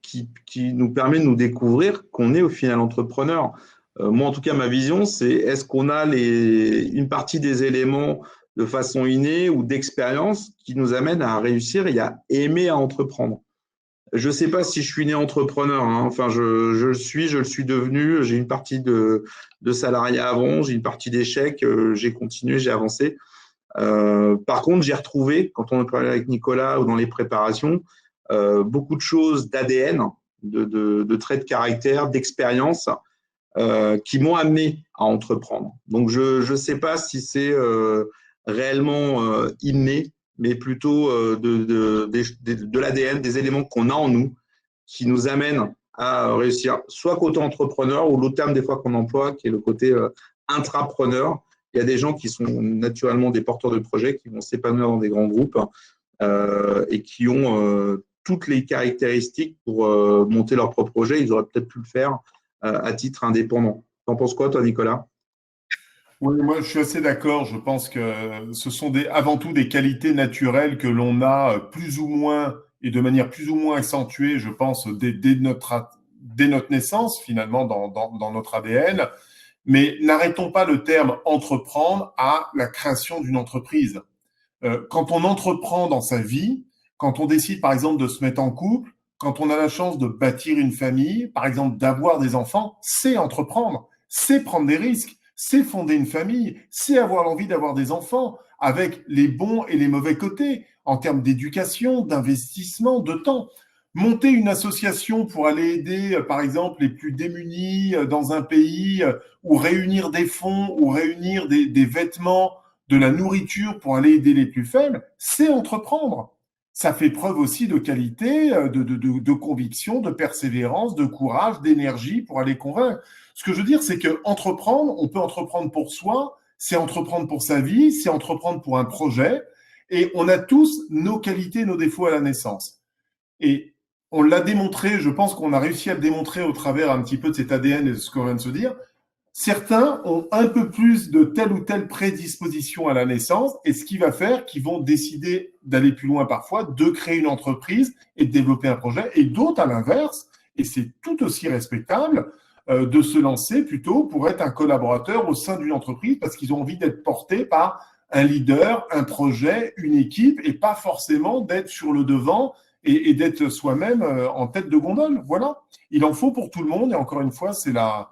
qui nous permet de nous découvrir qu'on est au final entrepreneur. Moi, en tout cas, ma vision, c'est est-ce qu'on a une partie des éléments de façon innée ou d'expérience qui nous amène à réussir et à aimer à entreprendre. Je ne sais pas si je suis né entrepreneur, hein. Enfin, je le suis devenu. J'ai une partie de salariat avant, j'ai une partie d'échecs, j'ai continué, j'ai avancé. Par contre, j'ai retrouvé, quand on a parlé avec Nicolas ou dans les préparations, beaucoup de choses d'ADN, de traits de caractère, d'expérience qui m'ont amené à entreprendre. Donc, je ne sais pas si c'est réellement inné, mais plutôt de l'ADN, des éléments qu'on a en nous qui nous amènent à réussir, soit côté entrepreneur ou l'autre terme des fois qu'on emploie, qui est le côté intrapreneur. Il y a des gens qui sont naturellement des porteurs de projets, qui vont s'épanouir dans des grands groupes et qui ont toutes les caractéristiques pour monter leur propre projet. Ils auraient peut-être pu le faire à titre indépendant. T'en penses quoi, toi, Nicolas? Oui, moi je suis assez d'accord. Je pense que ce sont avant tout des qualités naturelles que l'on a plus ou moins et de manière plus ou moins accentuée, je pense, dès notre naissance, finalement, dans notre ADN. Mais n'arrêtons pas le terme entreprendre à la création d'une entreprise. Quand on entreprend dans sa vie, quand on décide par exemple de se mettre en couple, quand on a la chance de bâtir une famille, par exemple d'avoir des enfants, c'est entreprendre, c'est prendre des risques, c'est fonder une famille, c'est avoir l'envie d'avoir des enfants avec les bons et les mauvais côtés en termes d'éducation, d'investissement, de temps. Monter une association pour aller aider, par exemple, les plus démunis dans un pays ou réunir des fonds ou réunir des vêtements, de la nourriture pour aller aider les plus faibles, c'est entreprendre. Ça fait preuve aussi de qualité, de conviction, de persévérance, de courage, d'énergie pour aller convaincre. Ce que je veux dire, c'est que entreprendre, on peut entreprendre pour soi, c'est entreprendre pour sa vie, c'est entreprendre pour un projet, et on a tous nos qualités, nos défauts à la naissance. Et on l'a démontré, je pense qu'on a réussi à le démontrer au travers un petit peu de cet ADN et de ce qu'on vient de se dire. Certains ont un peu plus de telle ou telle prédisposition à la naissance, et ce qui va faire qu'ils vont décider d'aller plus loin parfois, de créer une entreprise et de développer un projet, et d'autres à l'inverse, et c'est tout aussi respectable, de se lancer plutôt pour être un collaborateur au sein d'une entreprise parce qu'ils ont envie d'être portés par un leader, un projet, une équipe, et pas forcément d'être sur le devant et d'être soi-même en tête de gondole. Voilà, il en faut pour tout le monde, et encore une fois, c'est la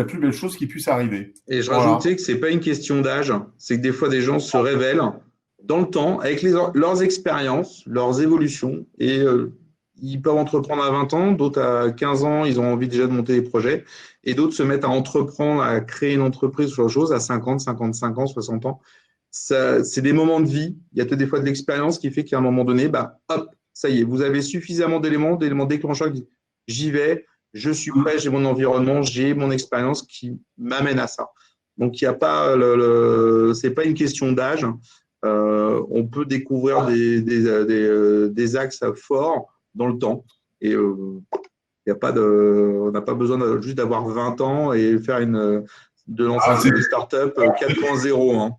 plus belle chose qui puisse arriver. Et je rajoutais que ce n'est pas une question d'âge, c'est que des fois des gens se révèlent dans le temps avec leurs expériences, leurs évolutions, et ils peuvent entreprendre à 20 ans, d'autres à 15 ans, ils ont envie déjà de monter des projets, et d'autres se mettent à entreprendre, à créer une entreprise sur autre chose à 50, 55 ans, 60 ans. C'est des moments de vie, il y a peut-être des fois de l'expérience qui fait qu'à un moment donné, hop, ça y est, vous avez suffisamment d'éléments déclencheurs, j'y vais, je suis prêt, j'ai mon environnement, j'ai mon expérience qui m'amène à ça. Donc, il n'y a pas c'est pas une question d'âge. on peut découvrir des axes forts dans le temps. Et y a pas on n'a pas besoin juste d'avoir 20 ans et faire de lancer une startup 4.0. Hein.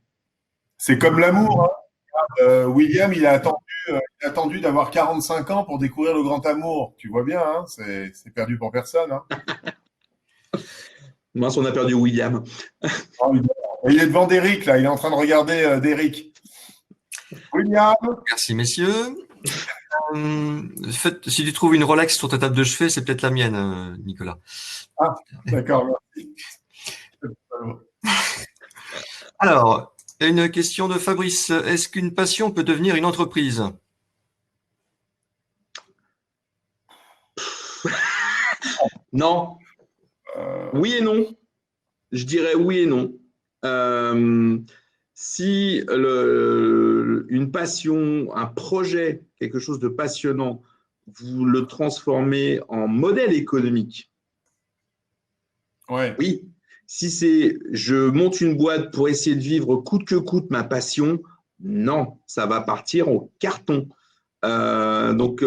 C'est comme l'amour. Hein. William, il a attendu d'avoir 45 ans pour découvrir le grand amour. Tu vois bien, hein, c'est perdu pour personne. Hein. Mince, on a perdu William. Il est devant Derrick, là. Il est en train de regarder Derrick. William. Merci, messieurs. Si tu trouves une Rolex sur ta table de chevet, c'est peut-être la mienne, Nicolas. Ah, d'accord, merci. Alors, une question de Fabrice. Est-ce qu'une passion peut devenir une entreprise? Non. Oui et non. Je dirais oui et non. Si une passion, un projet, quelque chose de passionnant, vous le transformez en modèle économique, ouais. Oui. Si c'est je monte une boîte pour essayer de vivre coûte que coûte ma passion, non, ça va partir au carton. Donc,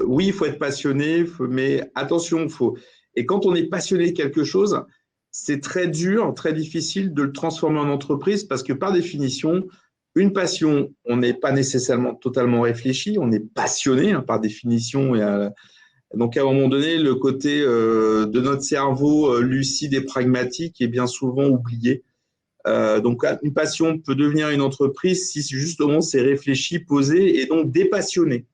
oui, il faut être passionné, mais attention, Et quand on est passionné de quelque chose, c'est très dur, très difficile de le transformer en entreprise parce que par définition, une passion, on n'est pas nécessairement totalement réfléchi, on est passionné hein, par définition. Donc, à un moment donné, le côté de notre cerveau lucide et pragmatique est bien souvent oublié. Donc, une passion peut devenir une entreprise si justement c'est réfléchi, posé et donc dépassionné.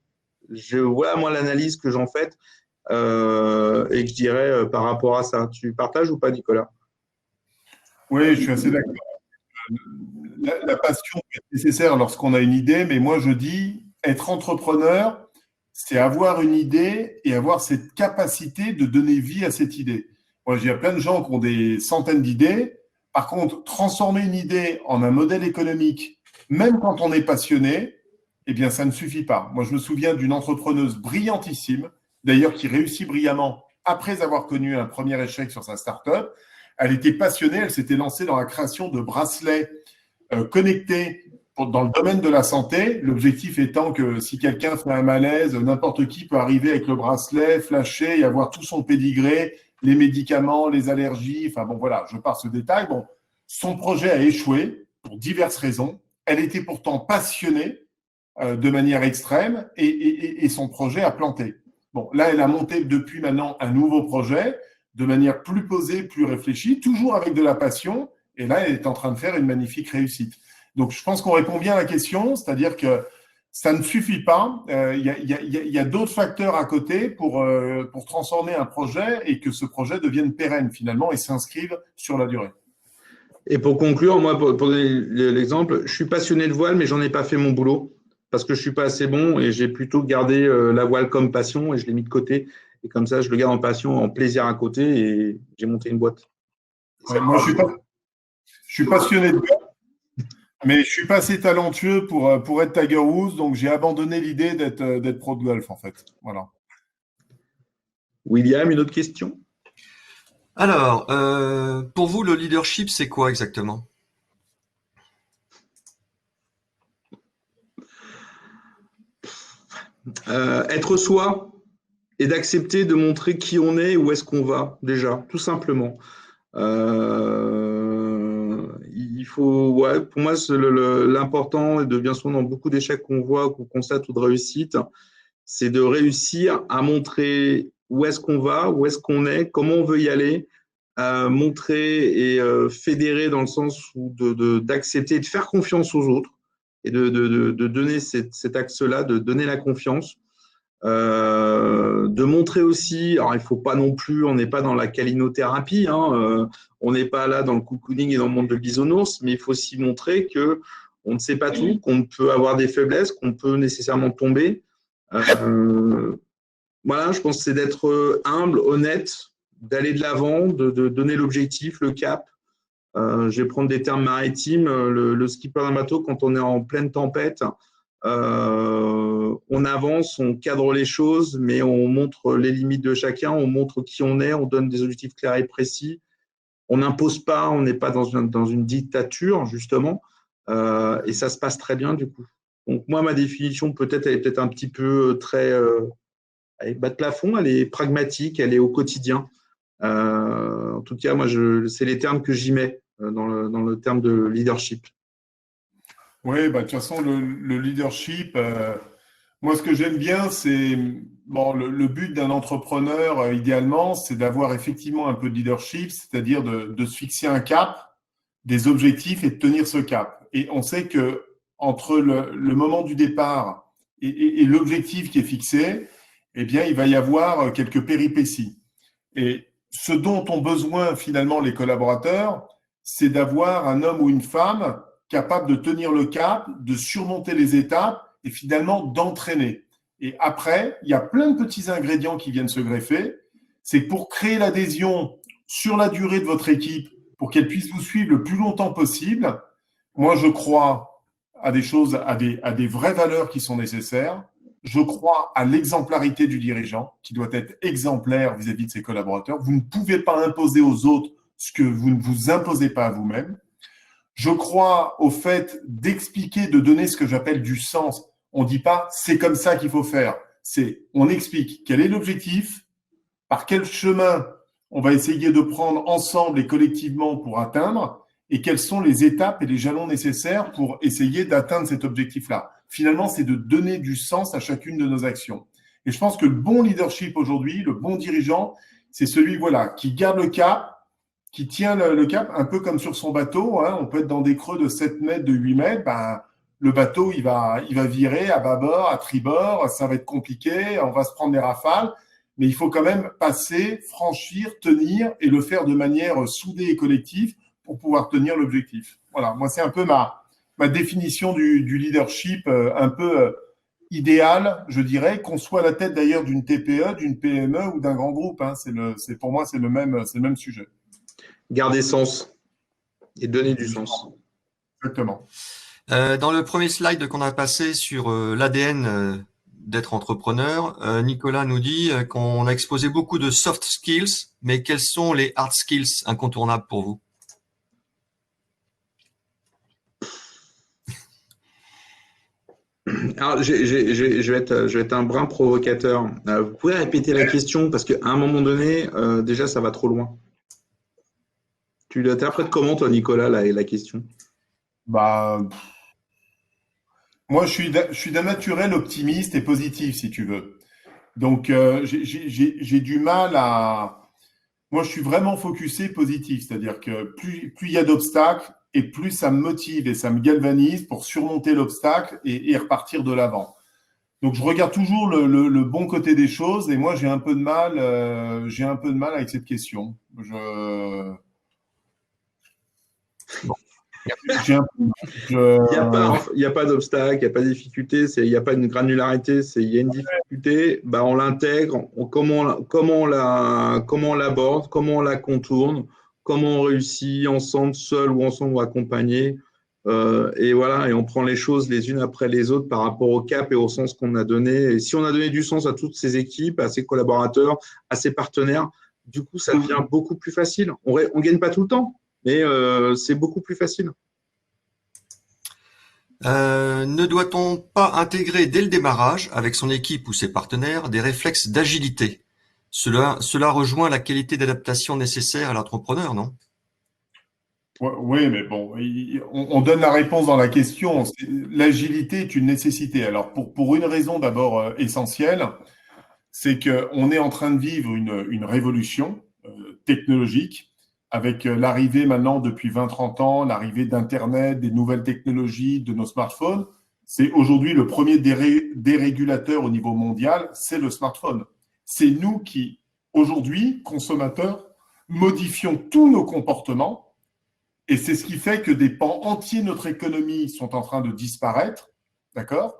Je vois, moi, l'analyse que j'en fais et que je dirais par rapport à ça. Tu partages ou pas, Nicolas? Oui, je suis assez d'accord. La passion est nécessaire lorsqu'on a une idée, mais moi, je dis, être entrepreneur, c'est avoir une idée et avoir cette capacité de donner vie à cette idée. Moi, il y a plein de gens qui ont des centaines d'idées. Par contre, transformer une idée en un modèle économique, même quand on est passionné, eh bien, ça ne suffit pas. Moi, je me souviens d'une entrepreneuse brillantissime, d'ailleurs, qui réussit brillamment après avoir connu un premier échec sur sa start-up. Elle était passionnée, elle s'était lancée dans la création de bracelets connectés dans le domaine de la santé. L'objectif étant que si quelqu'un fait un malaise, n'importe qui peut arriver avec le bracelet, flasher et avoir tout son pédigré, les médicaments, les allergies, enfin bon voilà, je passe ce détail. Bon, son projet a échoué pour diverses raisons. Elle était pourtant passionnée de manière extrême et son projet a planté. Bon, là, elle a monté depuis maintenant un nouveau projet de manière plus posée, plus réfléchie, toujours avec de la passion. Et là, elle est en train de faire une magnifique réussite. Donc, je pense qu'on répond bien à la question, c'est-à-dire que ça ne suffit pas. Il y a d'autres facteurs à côté pour transformer un projet et que ce projet devienne pérenne finalement et s'inscrive sur la durée. Et pour conclure, moi, pour donner l'exemple, je suis passionné de voile, mais j'en ai pas fait mon boulot parce que je suis pas assez bon et j'ai plutôt gardé la voile comme passion et je l'ai mis de côté. Et comme ça, je le garde en passion, en plaisir à côté et j'ai monté une boîte. Ouais, moi, je suis passionné de voile, mais je ne suis pas assez talentueux pour être Tiger Woods, donc j'ai abandonné l'idée d'être pro de golf, en fait. Voilà. William, une autre question? Alors, pour vous, le leadership, c'est quoi exactement? Être soi et d'accepter de montrer qui on est et où est-ce qu'on va, déjà, tout simplement. Il faut, ouais, pour moi, l'important, et de bien souvent dans beaucoup d'échecs qu'on voit, qu'on constate ou de réussite, c'est de réussir à montrer où est-ce qu'on va, où est-ce qu'on est, comment on veut y aller, montrer et fédérer dans le sens où d'accepter, de faire confiance aux autres et de donner cet axe-là, de donner la confiance. De montrer aussi, alors il faut pas non plus, on n'est pas dans la calinothérapie, hein, on n'est pas là dans le cocooning et dans le monde de bisounours, mais il faut aussi montrer que on ne sait pas tout, qu'on peut avoir des faiblesses, qu'on peut nécessairement tomber. Voilà, je pense que c'est d'être humble, honnête, d'aller de l'avant, de donner l'objectif, le cap. Je vais prendre des termes maritimes. Le skipper d'un bateau, quand on est en pleine tempête, on avance, on cadre les choses, mais on montre les limites de chacun, on montre qui on est, on donne des objectifs clairs et précis. On n'impose pas, on n'est pas dans une dictature, justement. et ça se passe très bien du coup. Donc moi, ma définition peut-être, elle est peut-être un petit peu très elle est bas de plafond, elle est pragmatique, elle est au quotidien. En tout cas, moi, c'est les termes que j'y mets dans le terme de leadership. Oui, bah, de toute façon, le leadership, moi, ce que j'aime bien, c'est bon, le but d'un entrepreneur, idéalement, c'est d'avoir effectivement un peu de leadership, c'est-à-dire de se fixer un cap, des objectifs et de tenir ce cap. Et on sait que entre le moment du départ et l'objectif qui est fixé, eh bien, il va y avoir quelques péripéties. Et ce dont ont besoin finalement les collaborateurs, c'est d'avoir un homme ou une femme capable de tenir le cap, de surmonter les étapes et finalement d'entraîner. Et après, il y a plein de petits ingrédients qui viennent se greffer. C'est pour créer l'adhésion sur la durée de votre équipe, pour qu'elle puisse vous suivre le plus longtemps possible. Moi, je crois à des choses, à des vraies valeurs qui sont nécessaires. Je crois à l'exemplarité du dirigeant, qui doit être exemplaire vis-à-vis de ses collaborateurs. Vous ne pouvez pas imposer aux autres ce que vous ne vous imposez pas à vous-même. Je crois au fait d'expliquer, de donner ce que j'appelle du sens. On ne dit pas c'est comme ça qu'il faut faire. On explique quel est l'objectif, par quel chemin on va essayer de prendre ensemble et collectivement pour atteindre, et quelles sont les étapes et les jalons nécessaires pour essayer d'atteindre cet objectif-là. Finalement, c'est de donner du sens à chacune de nos actions. Et je pense que le bon leadership aujourd'hui, le bon dirigeant, c'est celui qui garde le cap, qui tient le cap, un peu comme sur son bateau. Hein. On peut être dans des creux de 7 mètres, de 8 mètres. Le bateau, il va virer à bâbord, à tribord. Ça va être compliqué. On va se prendre des rafales. Mais il faut quand même passer, franchir, tenir et le faire de manière soudée et collective pour pouvoir tenir l'objectif. Voilà, moi, c'est un peu ma définition du leadership un peu idéal, je dirais, qu'on soit à la tête d'ailleurs d'une TPE, d'une PME ou d'un grand groupe. Hein. Pour moi, c'est le même sujet. Garder sens et donner du sens. Exactement. Dans le premier slide qu'on a passé sur l'ADN d'être entrepreneur, Nicolas nous dit qu'on a exposé beaucoup de soft skills, mais quels sont les hard skills incontournables pour vous? Alors, je vais être un brin provocateur. Vous pouvez répéter la question parce qu'à un moment donné, déjà, ça va trop loin. Tu l'interprètes comment, toi, Nicolas, la question? Moi, je suis d'un naturel optimiste et positif, si tu veux. Donc, j'ai du mal à… Moi, je suis vraiment focusé positif, c'est-à-dire que plus il y a d'obstacles et plus ça me motive et ça me galvanise pour surmonter l'obstacle et repartir de l'avant. Donc, je regarde toujours le bon côté des choses et moi, j'ai un peu de mal avec cette question. Il n'y a pas d'obstacle, il n'y a pas de difficulté, il n'y a pas une granularité, il y a une difficulté, on l'intègre, comment on l'aborde, comment on la contourne, comment on réussit ensemble, seul ou ensemble ou accompagné. Et voilà, et on prend les choses les unes après les autres par rapport au cap et au sens qu'on a donné. Et si on a donné du sens à toutes ces équipes, à ses collaborateurs, à ses partenaires, du coup, ça devient beaucoup plus facile. On ne gagne pas tout le temps, mais c'est beaucoup plus facile. Ne doit-on pas intégrer dès le démarrage, avec son équipe ou ses partenaires, des réflexes d'agilité? Cela rejoint la qualité d'adaptation nécessaire à l'entrepreneur, non? Oui, mais bon, on donne la réponse dans la question. L'agilité est une nécessité. Alors, pour une raison d'abord essentielle, c'est qu'on est en train de vivre une révolution technologique avec l'arrivée maintenant depuis 20-30 ans, l'arrivée d'Internet, des nouvelles technologies, de nos smartphones. C'est aujourd'hui le premier dérégulateur au niveau mondial, c'est le smartphone. C'est nous qui, aujourd'hui, consommateurs, modifions tous nos comportements et c'est ce qui fait que des pans entiers de notre économie sont en train de disparaître, d'accord ?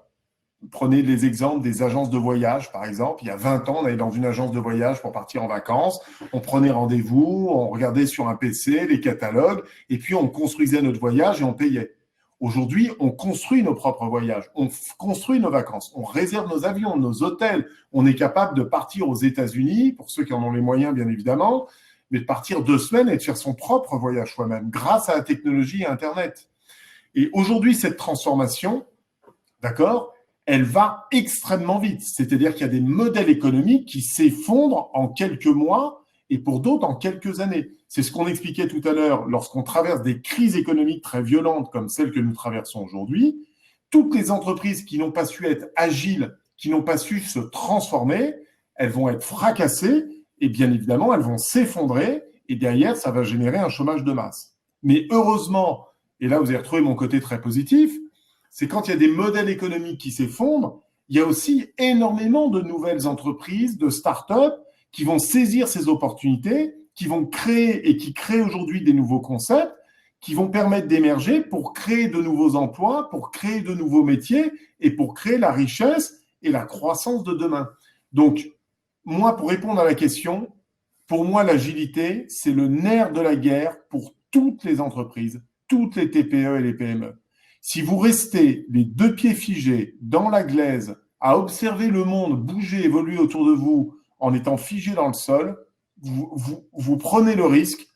Prenez les exemples des agences de voyage, par exemple. Il y a 20 ans, on allait dans une agence de voyage pour partir en vacances. On prenait rendez-vous, on regardait sur un PC les catalogues, et puis on construisait notre voyage et on payait. Aujourd'hui, on construit nos propres voyages, on construit nos vacances, on réserve nos avions, nos hôtels. On est capable de partir aux États-Unis, pour ceux qui en ont les moyens, bien évidemment, mais de partir 2 semaines et de faire son propre voyage soi-même, grâce à la technologie et à Internet. Et aujourd'hui, cette transformation, d'accord, elle va extrêmement vite. C'est-à-dire qu'il y a des modèles économiques qui s'effondrent en quelques mois et pour d'autres en quelques années. C'est ce qu'on expliquait tout à l'heure. Lorsqu'on traverse des crises économiques très violentes comme celles que nous traversons aujourd'hui, toutes les entreprises qui n'ont pas su être agiles, qui n'ont pas su se transformer, elles vont être fracassées et bien évidemment, elles vont s'effondrer et derrière, ça va générer un chômage de masse. Mais heureusement, et là vous avez retrouvé mon côté très positif, c'est quand il y a des modèles économiques qui s'effondrent, il y a aussi énormément de nouvelles entreprises, de start-up qui vont saisir ces opportunités, qui vont créer et qui créent aujourd'hui des nouveaux concepts, qui vont permettre d'émerger pour créer de nouveaux emplois, pour créer de nouveaux métiers et pour créer la richesse et la croissance de demain. Donc, moi, pour répondre à la question, pour moi, l'agilité, c'est le nerf de la guerre pour toutes les entreprises, toutes les TPE et les PME. Si vous restez les deux pieds figés dans la glaise à observer le monde bouger, évoluer autour de vous en étant figé dans le sol, vous prenez le risque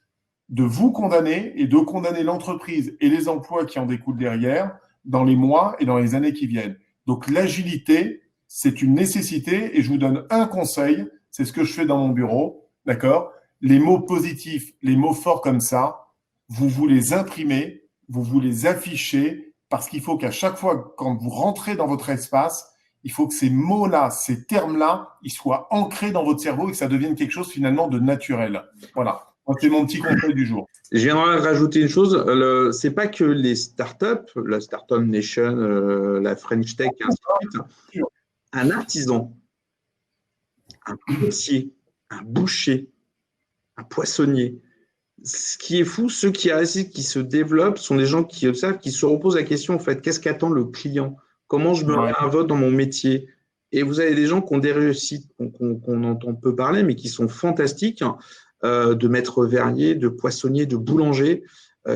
de vous condamner et de condamner l'entreprise et les emplois qui en découlent derrière dans les mois et dans les années qui viennent. Donc l'agilité, c'est une nécessité et je vous donne un conseil, c'est ce que je fais dans mon bureau, d'accord ? Les mots positifs, les mots forts comme ça, vous les imprimez, vous les affichez parce qu'il faut qu'à chaque fois, quand vous rentrez dans votre espace, il faut que ces mots-là, ces termes-là, ils soient ancrés dans votre cerveau et que ça devienne quelque chose finalement de naturel. Voilà. C'est mon petit conseil du jour. J'aimerais rajouter une chose, c'est pas que les startups, la Startup Nation, la French Tech, et ainsi de suite. Un artisan, un potier, un boucher, un poissonnier. Ce qui est fou, ceux qui réussissent, qui se développent, sont des gens qui observent, qui se reposent la question, en fait, qu'est-ce qu'attend le client? Comment je me réinvente dans mon métier? Et vous avez des gens qui ont des réussites, qu'on entend peu parler, mais qui sont fantastiques, de maîtres verriers, de poissonniers, de boulangers,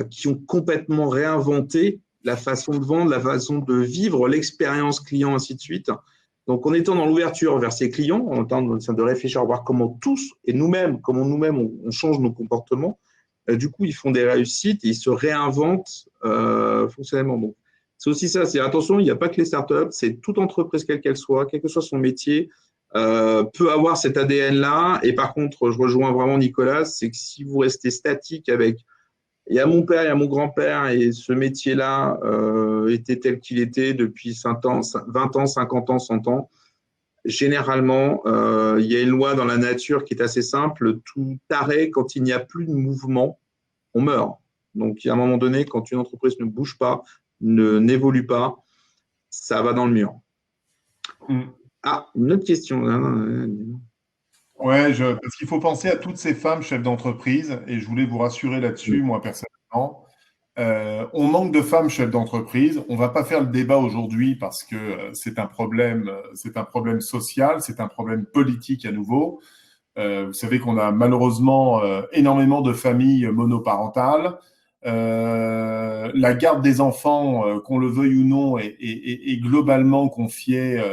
qui ont complètement réinventé la façon de vendre, la façon de vivre, l'expérience client, ainsi de suite. Donc, en étant dans l'ouverture vers ses clients, en train de réfléchir à voir comment tous, et nous-mêmes, comment nous-mêmes, on change nos comportements, du coup, ils font des réussites et ils se réinventent fonctionnellement. Donc, c'est aussi ça. C'est attention, il n'y a pas que les startups, c'est toute entreprise, quelle qu'elle soit, quel que soit son métier, peut avoir cet ADN-là. Et par contre, je rejoins vraiment Nicolas, c'est que si vous restez statique avec il y a mon père, il y a mon grand-père, et ce métier-là était tel qu'il était depuis 20 ans, 50 ans, 100 ans, généralement, il y a une loi dans la nature qui est assez simple, tout arrêt, quand il n'y a plus de mouvement, on meurt. Donc, il y a un moment donné, quand une entreprise ne bouge pas, n'évolue pas, ça va dans le mur. Ah, une autre question. Ouais, parce qu'il faut penser à toutes ces femmes chefs d'entreprise, et je voulais vous rassurer là-dessus, moi personnellement. On manque de femmes chefs d'entreprise. On ne va pas faire le débat aujourd'hui parce que c'est un problème social, c'est un problème politique à nouveau. Vous savez qu'on a malheureusement énormément de familles monoparentales. La garde des enfants, qu'on le veuille ou non, est globalement confiée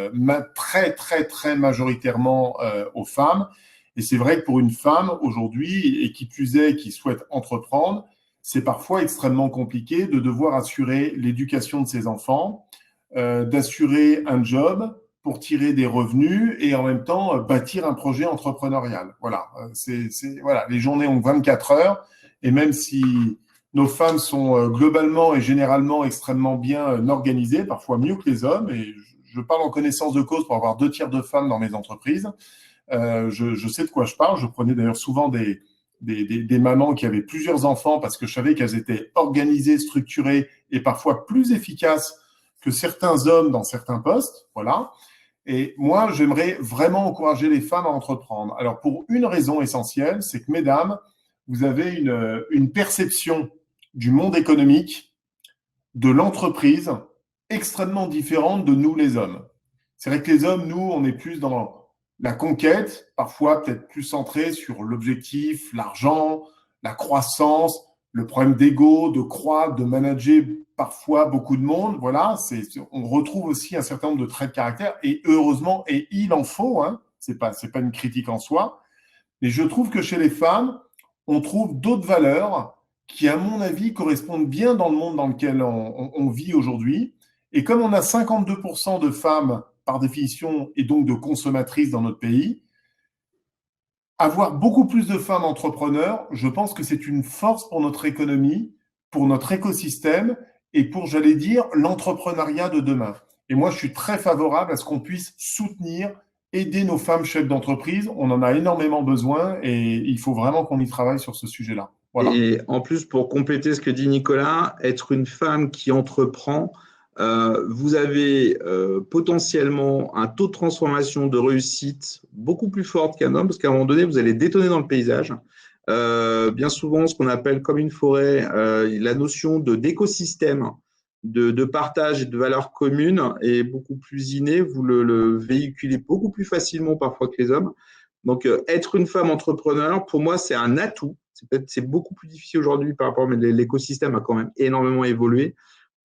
très, très, très majoritairement aux femmes. Et c'est vrai que pour une femme aujourd'hui, et qui plus est, qui souhaite entreprendre, c'est parfois extrêmement compliqué de devoir assurer l'éducation de ses enfants, d'assurer un job pour tirer des revenus et en même temps bâtir un projet entrepreneurial. Voilà, voilà, les journées ont 24 heures et même si nos femmes sont globalement et généralement extrêmement bien organisées, parfois mieux que les hommes, et je parle en connaissance de cause pour avoir 2/3 de femmes dans mes entreprises. Je sais de quoi je parle. Je prenais d'ailleurs souvent des mamans qui avaient plusieurs enfants parce que je savais qu'elles étaient organisées, structurées et parfois plus efficaces que certains hommes dans certains postes. Voilà. Et moi, j'aimerais vraiment encourager les femmes à entreprendre. Alors, pour une raison essentielle, c'est que, mesdames, vous avez une perception du monde économique, de l'entreprise, extrêmement différente de nous, les hommes. C'est vrai que les hommes, nous, on est plus dans la conquête, parfois peut-être plus centré sur l'objectif, l'argent, la croissance, le problème d'ego, de croître, de manager parfois beaucoup de monde. Voilà, on retrouve aussi un certain nombre de traits de caractère et heureusement, et il en faut, hein, c'est pas une critique en soi, mais je trouve que chez les femmes, on trouve d'autres valeurs qui, à mon avis, correspondent bien dans le monde dans lequel on vit aujourd'hui. Et comme on a 52% de femmes, par définition, et donc de consommatrices dans notre pays, avoir beaucoup plus de femmes entrepreneurs, je pense que c'est une force pour notre économie, pour notre écosystème et pour, j'allais dire, l'entrepreneuriat de demain. Et moi, je suis très favorable à ce qu'on puisse soutenir, aider nos femmes chefs d'entreprise. On en a énormément besoin et il faut vraiment qu'on y travaille sur ce sujet-là. Voilà. Et en plus, pour compléter ce que dit Nicolas, être une femme qui entreprend, vous avez potentiellement un taux de transformation de réussite beaucoup plus fort qu'un homme, parce qu'à un moment donné, vous allez détonner dans le paysage. Bien souvent, ce qu'on appelle comme une forêt, la notion d'écosystème, de partage et de valeurs communes est beaucoup plus innée. Vous le véhiculez beaucoup plus facilement parfois que les hommes. Donc, être une femme entrepreneur, pour moi, c'est un atout. C'est beaucoup plus difficile aujourd'hui par rapport à l'écosystème a quand même énormément évolué.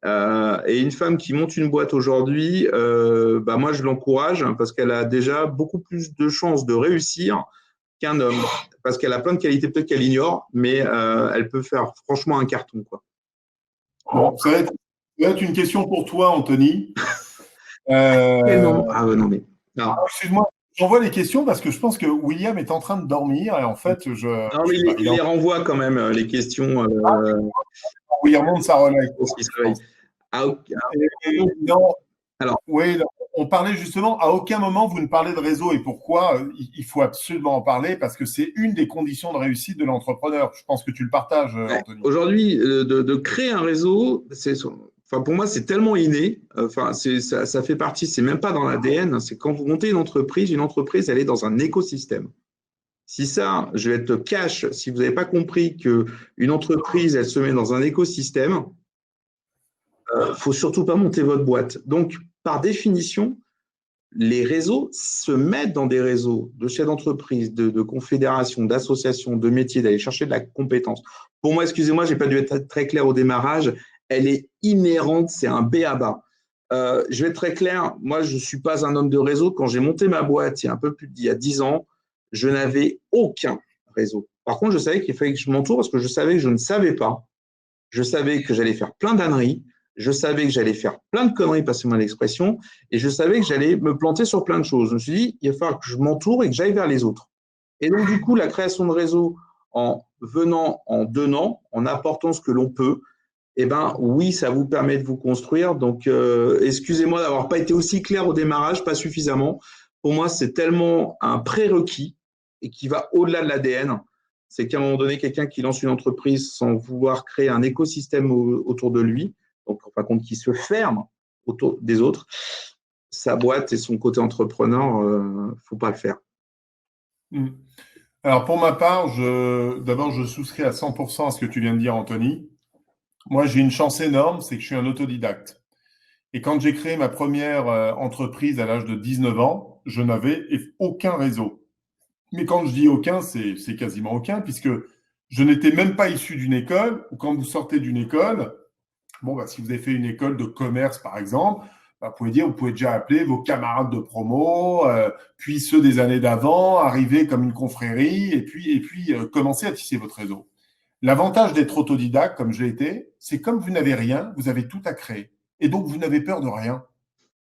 Et une femme qui monte une boîte aujourd'hui, moi, je l'encourage parce qu'elle a déjà beaucoup plus de chances de réussir qu'un homme. Parce qu'elle a plein de qualités peut-être qu'elle ignore, mais elle peut faire franchement un carton, quoi. Bon, ça va être une question pour toi, Anthony. Non. Ah non, mais non. Excuse-moi, j'envoie les questions parce que je pense que William est en train de dormir et en fait, Non, mais il les renvoie quand même, les questions. il remonte sa relève. Non. Alors, oui, on parlait justement, à aucun moment vous ne parlez de réseau et pourquoi il faut absolument en parler parce que c'est une des conditions de réussite de l'entrepreneur. Je pense que tu le partages, Anthony. Aujourd'hui, de créer un réseau, pour moi, c'est tellement inné. Ça fait partie, c'est même pas dans l'ADN. C'est quand vous montez une entreprise, elle est dans un écosystème. Si ça, je vais être cash, si vous n'avez pas compris qu'une entreprise, elle se met dans un écosystème, faut surtout pas monter votre boîte. Donc, par définition, les réseaux se mettent dans des réseaux de chefs d'entreprise, de confédérations, d'associations, de métiers, d'aller chercher de la compétence. Pour moi, excusez-moi, j'ai pas dû être très clair au démarrage, elle est inhérente, c'est un b.a.-ba. Je vais être très clair, moi, je suis pas un homme de réseau. Quand j'ai monté ma boîte il y a 10 ans, je n'avais aucun réseau. Par contre, je savais qu'il fallait que je m'entoure parce que je savais que je ne savais pas. Je savais que j'allais faire plein d'âneries. Je savais que j'allais faire plein de conneries, passez-moi l'expression, et je savais que j'allais me planter sur plein de choses. Je me suis dit, il va falloir que je m'entoure et que j'aille vers les autres. Et donc, du coup, la création de réseau, en venant, en donnant, en apportant ce que l'on peut, oui, ça vous permet de vous construire. Donc, excusez-moi d'avoir pas été aussi clair au démarrage, pas suffisamment. Pour moi, c'est tellement un prérequis et qui va au-delà de l'ADN. C'est qu'à un moment donné, quelqu'un qui lance une entreprise sans vouloir créer un écosystème autour de lui, donc en fin de compte qui se ferme autour des autres, sa boîte et son côté entrepreneur, faut pas le faire. Alors pour ma part, d'abord je souscris à 100% à ce que tu viens de dire, Anthony. Moi j'ai une chance énorme, c'est que je suis un autodidacte. Et quand j'ai créé ma première entreprise à l'âge de 19 ans, je n'avais aucun réseau. Mais quand je dis aucun, c'est quasiment aucun, puisque je n'étais même pas issu d'une école, ou quand vous sortez d'une école, si vous avez fait une école de commerce, par exemple, vous pouvez déjà appeler vos camarades de promo, puis ceux des années d'avant, arriver comme une confrérie, et puis commencer à tisser votre réseau. L'avantage d'être autodidacte, comme je l'ai été, c'est comme vous n'avez rien, vous avez tout à créer. Et donc, vous n'avez peur de rien.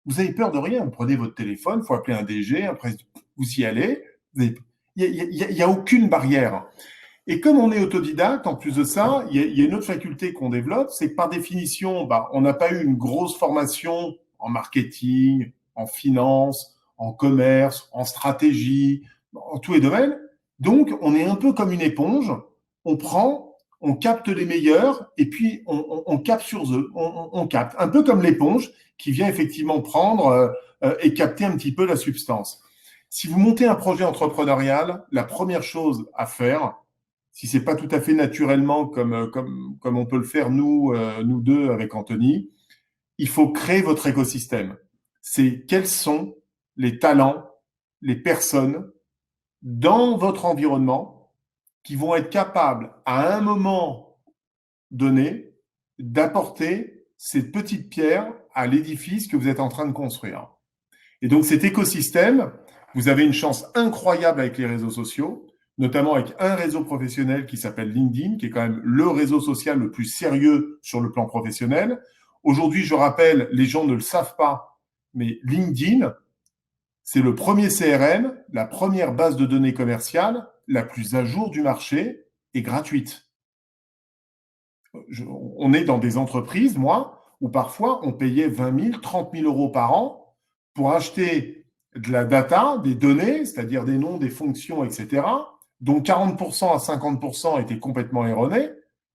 Vous avez peur de rien. Vous prenez votre téléphone, il faut appeler un DG, après, vous y allez. Il n'y a aucune barrière. Et comme on est autodidacte, en plus de ça, il y a une autre faculté qu'on développe, c'est que par définition, on n'a pas eu une grosse formation en marketing, en finance, en commerce, en stratégie, en tous les domaines. Donc, on est un peu comme une éponge. On prend, on capte les meilleurs et puis on capte sur eux. On capte. Un peu comme l'éponge qui vient effectivement prendre et capter un petit peu la substance. Si vous montez un projet entrepreneurial, la première chose à faire, si c'est pas tout à fait naturellement comme on peut le faire nous deux avec Anthony, il faut créer votre écosystème. C'est quels sont les talents, les personnes dans votre environnement qui vont être capables à un moment donné d'apporter cette petite pierre à l'édifice que vous êtes en train de construire. Et donc cet écosystème, vous avez une chance incroyable avec les réseaux sociaux. notamment avec un réseau professionnel qui s'appelle LinkedIn, qui est quand même le réseau social le plus sérieux sur le plan professionnel. Aujourd'hui, je rappelle, les gens ne le savent pas, mais LinkedIn, c'est le premier CRM, la première base de données commerciale, la plus à jour du marché et gratuite. On est dans des entreprises, moi, où parfois on payait 20 000, 30 000 euros par an pour acheter de la data, des données, c'est-à-dire des noms, des fonctions, etc., dont 40% à 50% étaient complètement erronés,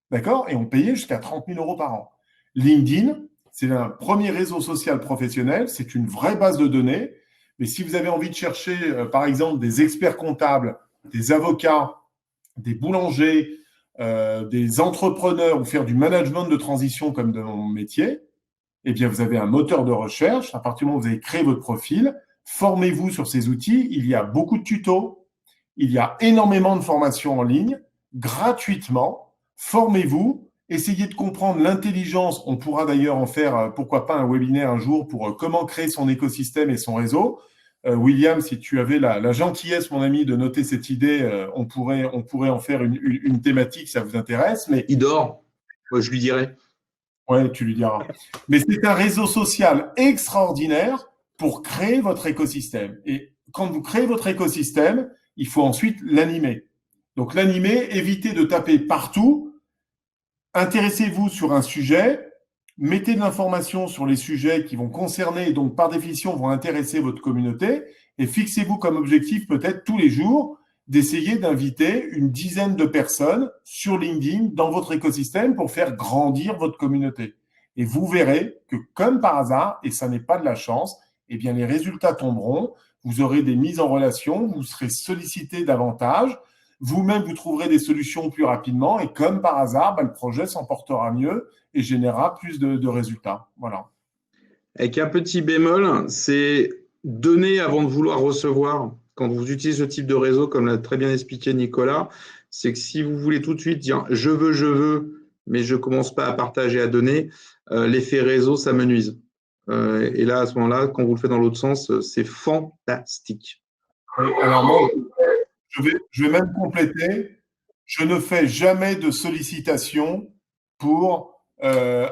d'accord? Et on payait jusqu'à 30 000 euros par an. LinkedIn, c'est un premier réseau social professionnel, c'est une vraie base de données, mais si vous avez envie de chercher, par exemple, des experts comptables, des avocats, des boulangers, des entrepreneurs ou faire du management de transition comme de mon métier, eh bien, vous avez un moteur de recherche. À partir du moment où vous avez créé votre profil, formez-vous sur ces outils. Il y a beaucoup de tutos. Il y a énormément de formations en ligne, gratuitement. Formez-vous. Essayez de comprendre l'intelligence. On pourra d'ailleurs en faire, pourquoi pas, un webinaire un jour pour comment créer son écosystème et son réseau. William, si tu avais la gentillesse, mon ami, de noter cette idée, on pourrait en faire une thématique, ça vous intéresse. Mais Il dort. Moi, je lui dirai. ouais, tu lui diras. Mais c'est un réseau social extraordinaire pour créer votre écosystème. Et quand vous créez votre écosystème, il faut ensuite l'animer. Donc l'animer, évitez de taper partout. Intéressez-vous sur un sujet, mettez de l'information sur les sujets qui vont concerner et donc par définition vont intéresser votre communauté et fixez-vous comme objectif peut-être tous les jours d'essayer d'inviter une dizaine de personnes sur LinkedIn dans votre écosystème pour faire grandir votre communauté. Et vous verrez que comme par hasard, et ça n'est pas de la chance, eh bien les résultats tomberont, vous aurez des mises en relation, vous serez sollicité davantage, vous-même vous trouverez des solutions plus rapidement et comme par hasard, le projet s'emportera mieux et générera plus de résultats. Voilà. Avec un petit bémol, c'est donner avant de vouloir recevoir. Quand vous utilisez ce type de réseau, comme l'a très bien expliqué Nicolas, c'est que si vous voulez tout de suite dire je veux, mais je ne commence pas à partager, à donner, l'effet réseau, ça me nuise. Et là, à ce moment-là, quand vous le faites dans l'autre sens, c'est fantastique. Alors moi, je vais même compléter. Je ne fais jamais de sollicitation pour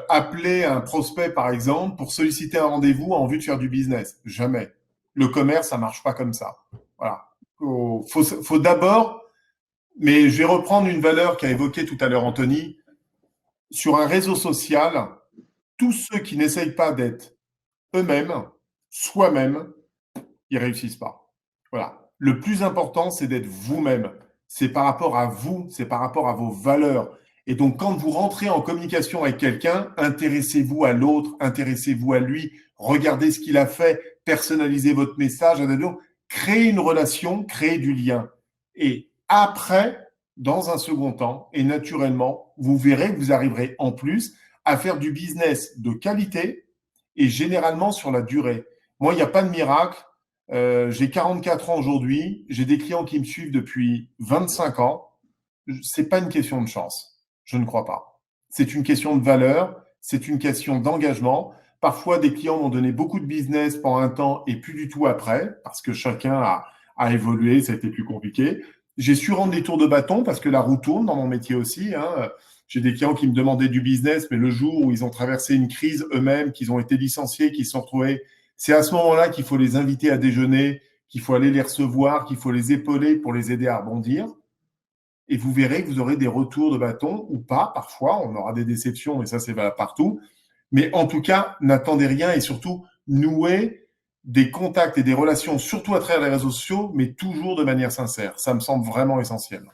appeler un prospect, par exemple, pour solliciter un rendez-vous en vue de faire du business. Jamais. Le commerce, ça marche pas comme ça. Voilà. Faut d'abord, mais je vais reprendre une valeur qu'a évoquée tout à l'heure Anthony. Sur un réseau social, tous ceux qui n'essayent pas d'être eux-mêmes, soi-même, ils réussissent pas. Voilà. Le plus important, c'est d'être vous-même. C'est par rapport à vous, c'est par rapport à vos valeurs. Et donc, quand vous rentrez en communication avec quelqu'un, intéressez-vous à l'autre, intéressez-vous à lui, regardez ce qu'il a fait, personnalisez votre message, créez une relation, créez du lien. Et après, dans un second temps, et naturellement, vous verrez que vous arriverez en plus à faire du business de qualité et généralement sur la durée. Moi, il n'y a pas de miracle. J'ai 44 ans aujourd'hui. J'ai des clients qui me suivent depuis 25 ans. C'est pas une question de chance. Je ne crois pas. C'est une question de valeur. C'est une question d'engagement. Parfois, des clients m'ont donné beaucoup de business pendant un temps et plus du tout après, parce que chacun a évolué, ça a été plus compliqué. J'ai su rendre des tours de bâton parce que la roue tourne dans mon métier aussi. Hein. J'ai des clients qui me demandaient du business, mais le jour où ils ont traversé une crise eux-mêmes, qu'ils ont été licenciés, qu'ils se sont retrouvés, c'est à ce moment-là qu'il faut les inviter à déjeuner, qu'il faut aller les recevoir, qu'il faut les épauler pour les aider à rebondir. Et vous verrez que vous aurez des retours de bâton ou pas. Parfois, on aura des déceptions, mais ça, c'est valable partout. Mais en tout cas, n'attendez rien et surtout, nouez des contacts et des relations, surtout à travers les réseaux sociaux, mais toujours de manière sincère. Ça me semble vraiment essentiel.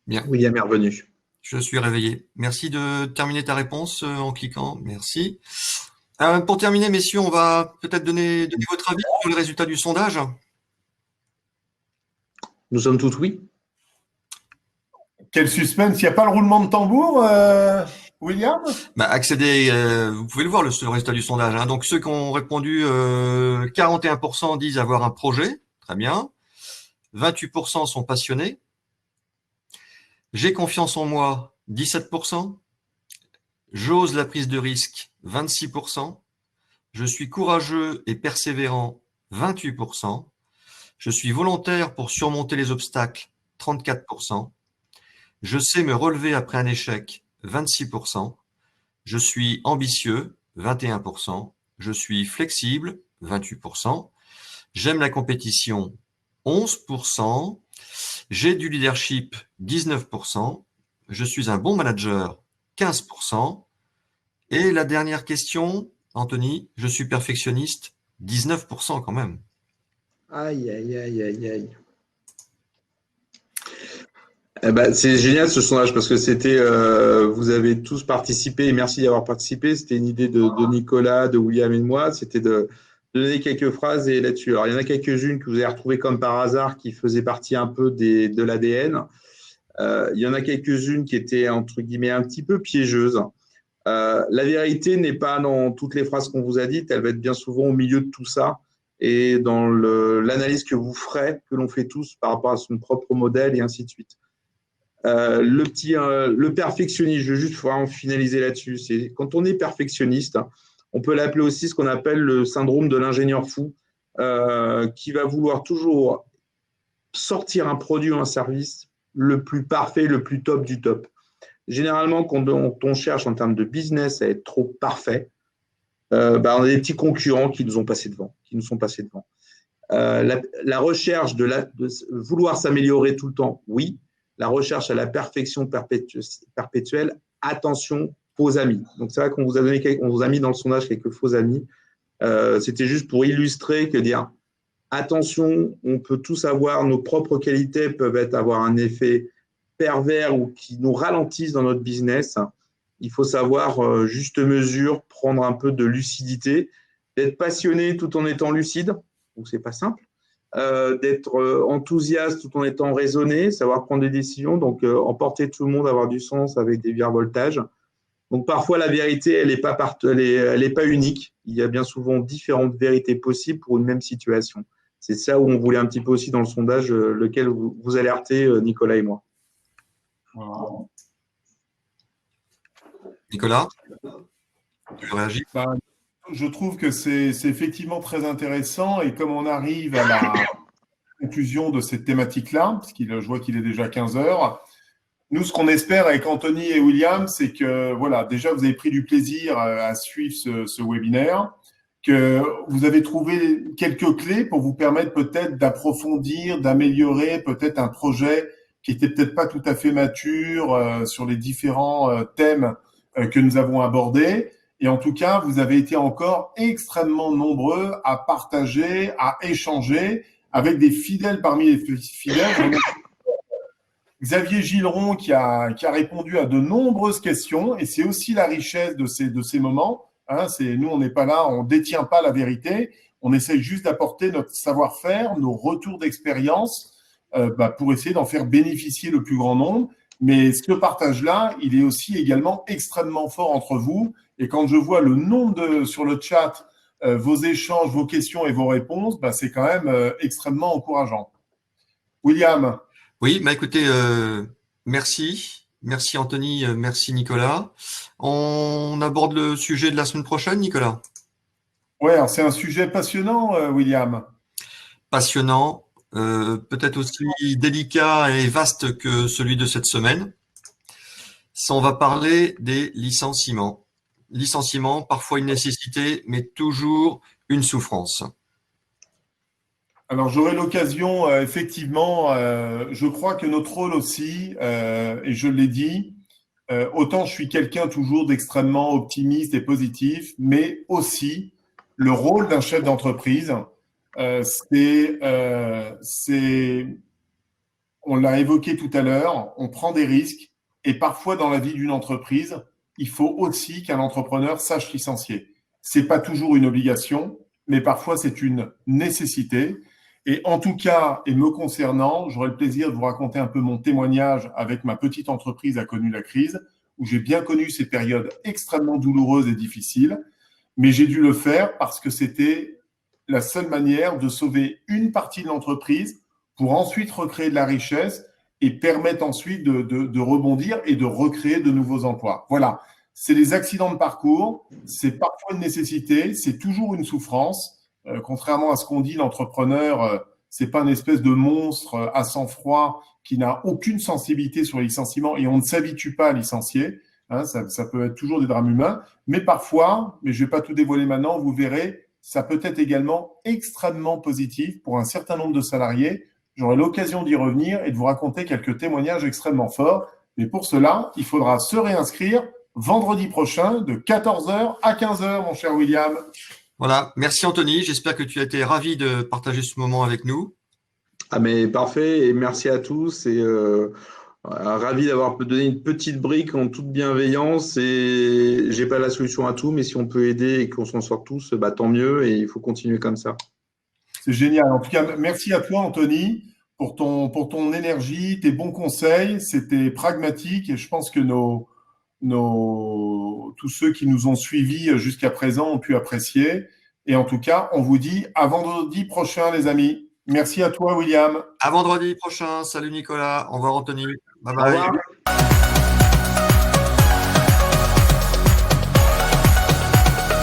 Bien. William est revenu. Je suis réveillé. Merci de terminer ta réponse en cliquant. Merci. Pour terminer, messieurs, on va peut-être donner votre avis sur les résultats du sondage. Nous sommes tous oui. Quel suspense. Il n'y a pas le roulement de tambour, William? Accédez, vous pouvez le voir, le résultat du sondage. Hein. Donc, ceux qui ont répondu, 41% disent avoir un projet. Très bien. 28% sont passionnés. J'ai confiance en moi, 17%. J'ose la prise de risque, 26%. Je suis courageux et persévérant, 28%. Je suis volontaire pour surmonter les obstacles, 34%. Je sais me relever après un échec, 26%. Je suis ambitieux, 21%. Je suis flexible, 28%. J'aime la compétition, 11%. J'ai du leadership, 19%. Je suis un bon manager, 15%. Et la dernière question, Anthony, je suis perfectionniste, 19% quand même. Aïe, aïe, aïe, aïe, aïe. Eh ben, c'est génial ce sondage parce que vous avez tous participé et merci d'y avoir participé. C'était une idée de Nicolas, de William et de moi. C'était de donner quelques phrases et là-dessus. Alors, il y en a quelques-unes que vous avez retrouvées comme par hasard qui faisaient partie un peu de l'ADN. Il y en a quelques-unes qui étaient entre guillemets un petit peu piégeuses. La vérité n'est pas dans toutes les phrases qu'on vous a dites. Elle va être bien souvent au milieu de tout ça et dans l'analyse que vous ferez, que l'on fait tous par rapport à son propre modèle et ainsi de suite. Le perfectionniste, je veux juste vraiment finaliser là-dessus. C'est quand on est perfectionniste, on peut l'appeler aussi ce qu'on appelle le syndrome de l'ingénieur fou, qui va vouloir toujours sortir un produit ou un service le plus parfait, le plus top du top. Généralement, quand on cherche en termes de business à être trop parfait, on a des petits concurrents qui nous sont passés devant. La recherche de vouloir s'améliorer tout le temps, oui. La recherche à la perfection perpétuelle, attention, faux amis. Donc, c'est vrai qu'on vous a mis dans le sondage quelques faux amis. C'était juste pour illustrer que dire attention, on peut tous avoir nos propres qualités, peuvent avoir un effet pervers ou qui nous ralentissent dans notre business. Il faut savoir juste mesure, prendre un peu de lucidité, d'être passionné tout en étant lucide. Donc, c'est pas simple. D'être enthousiaste tout en étant raisonné, savoir prendre des décisions, donc emporter tout le monde, avoir du sens avec des virevoltages. Donc parfois la vérité, elle n'est pas unique. Il y a bien souvent différentes vérités possibles pour une même situation. C'est ça où on voulait un petit peu aussi dans le sondage, lequel vous alertez, Nicolas et moi. Voilà. Nicolas, tu réagis? Je trouve que c'est effectivement très intéressant et comme on arrive à la conclusion de cette thématique-là, parce que je vois qu'il est déjà 15 heures, nous, ce qu'on espère avec Anthony et William, c'est que voilà, déjà, vous avez pris du plaisir à suivre ce webinaire, que vous avez trouvé quelques clés pour vous permettre peut-être d'approfondir, d'améliorer peut-être un projet qui était peut-être pas tout à fait mature sur les différents thèmes que nous avons abordés. Et en tout cas, vous avez été encore extrêmement nombreux à partager, à échanger avec des fidèles parmi les fidèles. Xavier Gileron qui a répondu à de nombreuses questions et c'est aussi la richesse de ces moments. Hein, nous, on n'est pas là, on ne détient pas la vérité. On essaie juste d'apporter notre savoir-faire, nos retours d'expérience pour essayer d'en faire bénéficier le plus grand nombre. Mais ce partage-là, il est aussi également extrêmement fort entre vous. Et quand je vois le nombre sur le chat, vos échanges, vos questions et vos réponses, c'est quand même extrêmement encourageant. William. Oui, écoutez, merci. Merci Anthony, merci Nicolas. On aborde le sujet de la semaine prochaine, Nicolas? Ouais, c'est un sujet passionnant, William. Passionnant, peut-être aussi délicat et vaste que celui de cette semaine. On va parler des licenciements. Licenciement, parfois une nécessité, mais toujours une souffrance. Alors, j'aurai l'occasion, effectivement, je crois que notre rôle aussi, et je l'ai dit, autant je suis quelqu'un toujours d'extrêmement optimiste et positif, mais aussi le rôle d'un chef d'entreprise, on l'a évoqué tout à l'heure, on prend des risques et parfois dans la vie d'une entreprise, il faut aussi qu'un entrepreneur sache licencier. C'est pas toujours une obligation, mais parfois c'est une nécessité. Et en tout cas, et me concernant, j'aurai le plaisir de vous raconter un peu mon témoignage avec ma petite entreprise a connu la crise, où j'ai bien connu ces périodes extrêmement douloureuses et difficiles, mais j'ai dû le faire parce que c'était la seule manière de sauver une partie de l'entreprise pour ensuite recréer de la richesse et permettre ensuite de rebondir et de recréer de nouveaux emplois. Voilà, c'est les accidents de parcours, c'est parfois une nécessité, c'est toujours une souffrance. Contrairement à ce qu'on dit, l'entrepreneur, C'est pas une espèce de monstre à sang-froid qui n'a aucune sensibilité sur les licenciements et on ne s'habitue pas à licencier. Hein, ça peut être toujours des drames humains, mais parfois, mais je vais pas tout dévoiler maintenant, vous verrez, ça peut être également extrêmement positif pour un certain nombre de salariés. J'aurai l'occasion d'y revenir et de vous raconter quelques témoignages extrêmement forts. Mais pour cela, il faudra se réinscrire vendredi prochain de 14h à 15h, mon cher William. Voilà, merci Anthony, j'espère que tu as été ravi de partager ce moment avec nous. Ah mais parfait, et merci à tous, et ravi d'avoir donné une petite brique en toute bienveillance, et j'ai pas la solution à tout, mais si on peut aider et qu'on s'en sort tous, bah, tant mieux, et il faut continuer comme ça. C'est génial. En tout cas, merci à toi, Anthony, pour ton énergie, tes bons conseils. C'était pragmatique et je pense que tous ceux qui nous ont suivis jusqu'à présent ont pu apprécier. Et en tout cas, on vous dit à vendredi prochain, les amis. Merci à toi, William. À vendredi prochain. Salut Nicolas. Au revoir Anthony. Bye Au bye. revoir.